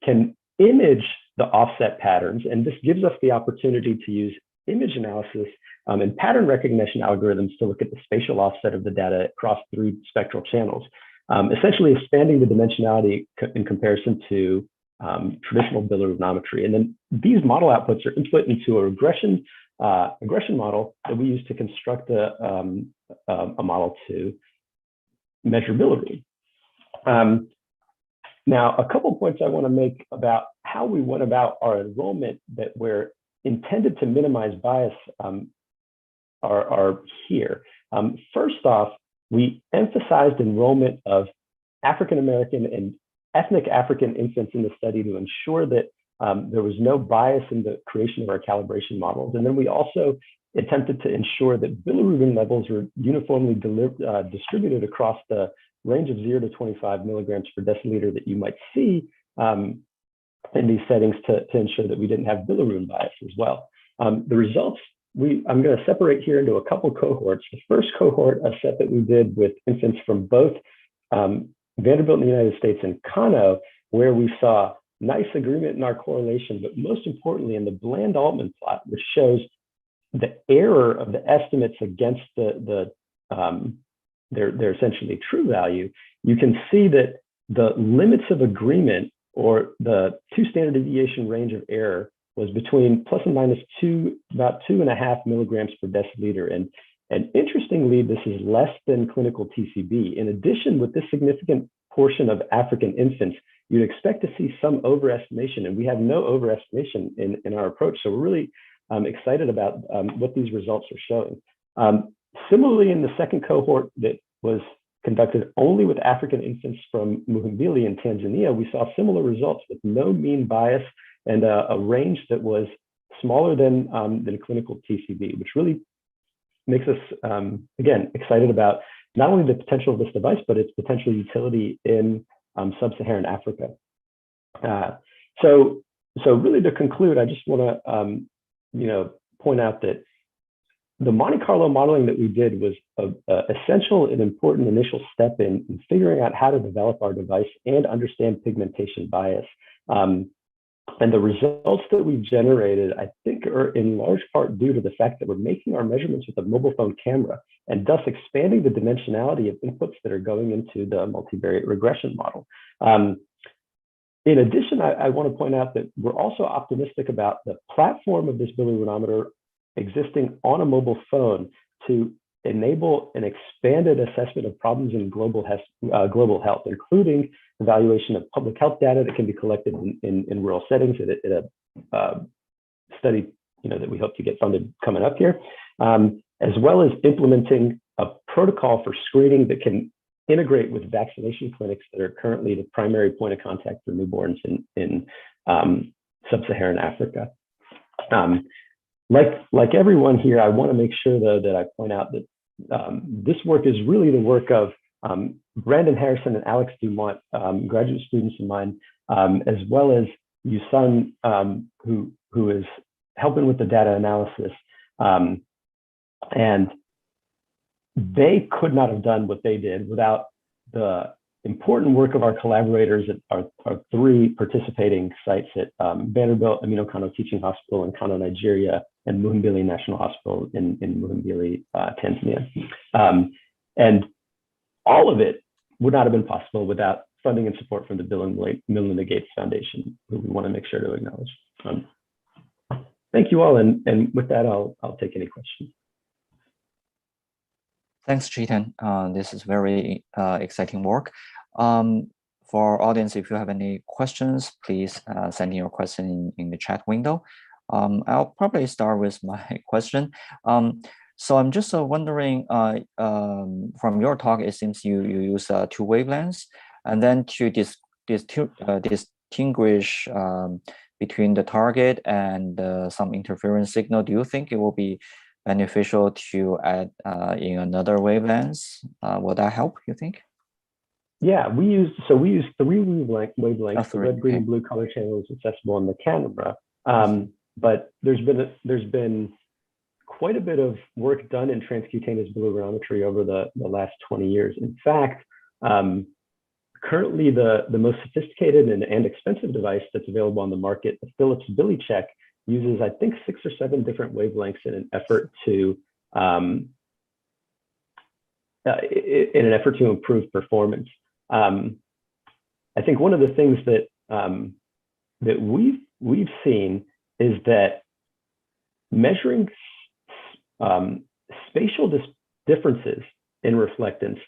image the offset patterns, and this gives us the opportunity to use image analysis and pattern recognition algorithms to look at the spatial offset of the data across 3 spectral channels, essentially expanding the dimensionality in comparison to traditional bilirubinometry. And then these model outputs are input into a regression model that we use to construct a model to measure bilirubin. Now, a couple points I want to make about how we went about our enrollment that were intended to minimize bias are here. First off, we emphasized enrollment of African-American and ethnic African infants in the study to ensure that there was no bias in the creation of our calibration models. And then we also attempted to ensure that bilirubin levels were uniformly distributed across the range of 0 to 25 milligrams per deciliter that you might see in these settings to ensure that we didn't have bilirubin bias as well. The results, I'm going to separate here into a couple cohorts. The first cohort, a set that we did with infants from both Vanderbilt in the United States and Kano, where we saw nice agreement in our correlation, but most importantly in the Bland-Altman plot, which shows the error of the estimates against their essentially true value, you can see that the limits of agreement, or the 2 standard deviation range of error, was between plus and minus about 2.5 milligrams per deciliter. And interestingly, this is less than clinical TCB. In addition, with this significant portion of African infants, you'd expect to see some overestimation, and we have no overestimation in our approach. So we're really excited about what these results are showing. Similarly, in the second cohort that was conducted only with African infants from Muhimbili in Tanzania, we saw similar results with no mean bias and a range that was smaller than clinical TCB, which really makes us, again, excited about not only the potential of this device, but its potential utility in sub-Saharan Africa. So really to conclude, I just want to point out that the Monte Carlo modeling that we did was an essential and important initial step in figuring out how to develop our device and understand pigmentation bias. And the results that we've generated, I think, are in large part due to the fact that we're making our measurements with a mobile phone camera and thus expanding the dimensionality of inputs that are going into the multivariate regression model. In addition, I want to point out that we're also optimistic about the platform of this bilirubinometer existing on a mobile phone to enable an expanded assessment of problems in global health, including evaluation of public health data that can be collected in rural settings at a study that we hope to get funded coming up here, as well as implementing a protocol for screening that can integrate with vaccination clinics that are currently the primary point of contact for newborns in sub-Saharan Africa. Like everyone here, I want to make sure though that I point out that this work is really the work of Brandon Harrison and Alex Dumont, graduate students of mine, as well as Yusun, who is helping with the data analysis. And they could not have done what they did without the important work of our collaborators at our three participating sites at Vanderbilt Amino Kano Teaching Hospital in Kano, Nigeria, and Muhimbili National Hospital in Muhimbili, Tanzania. And all of it would not have been possible without funding and support from the Bill and Melinda Gates Foundation, who we want to make sure to acknowledge. Thank you all, and with that, I'll take any questions. Thanks, Chetan. This is very exciting work. For our audience, if you have any questions, please send in your question in the chat window. I'll probably start with my question. So I'm just wondering, from your talk, it seems you use two wavelengths, and then to distinguish between the target and some interference signal, do you think it will be beneficial to add in another wavelength? Will that help, you think? Yeah, we use three wavelengths. The red, green, and blue color channel is accessible on the camera. But there's been quite a bit of work done in transcutaneous blurometry over the last 20 years. In fact, currently the most sophisticated and expensive device that's available on the market, the Philips BiliCheck, uses, I think, 6 or 7 different wavelengths in an effort to improve performance. I think one of the things that that we've seen is that measuring spatial differences in reflectance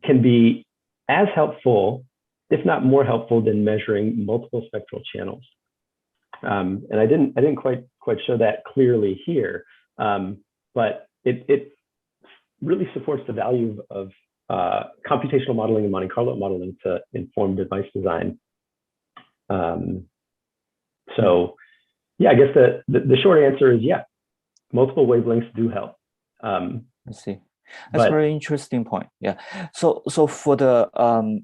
can be as helpful, if not more helpful, than measuring multiple spectral channels. And I didn't quite show that clearly here, but it really supports the value of computational modeling and Monte Carlo modeling to inform device design. So yeah, I guess the short answer is yeah, multiple wavelengths do help. I see. That's a very interesting point. Yeah. So for the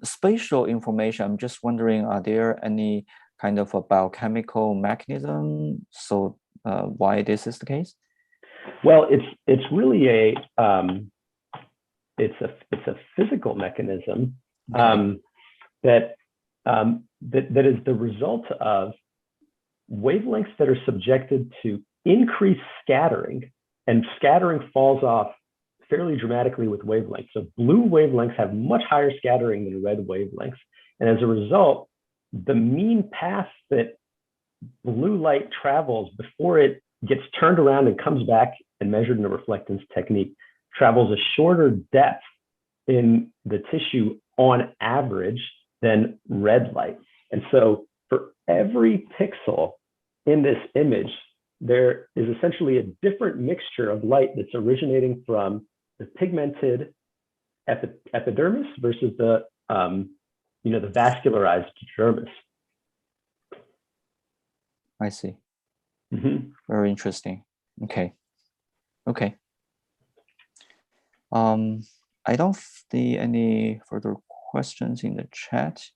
spatial information, I'm just wondering, are there any kind of a biochemical mechanism? So why this is the case? Well, it's really a physical mechanism that is the result of wavelengths that are subjected to increased scattering, and scattering falls off fairly dramatically with wavelengths. So blue wavelengths have much higher scattering than red wavelengths. And as a result, the mean path that blue light travels before it gets turned around and comes back and measured in a reflectance technique travels a shorter depth in the tissue on average than red light. And so for every pixel in this image, there is essentially a different mixture of light that's originating from the pigmented epidermis versus the the vascularized dermis. I see. Very interesting. Okay. I don't see any further questions in the chat.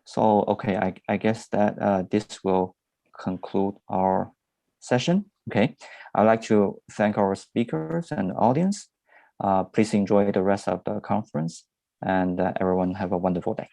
So okay, I guess that this will conclude our session. Okay, I'd like to thank our speakers and audience. Please enjoy the rest of the conference, and everyone have a wonderful day.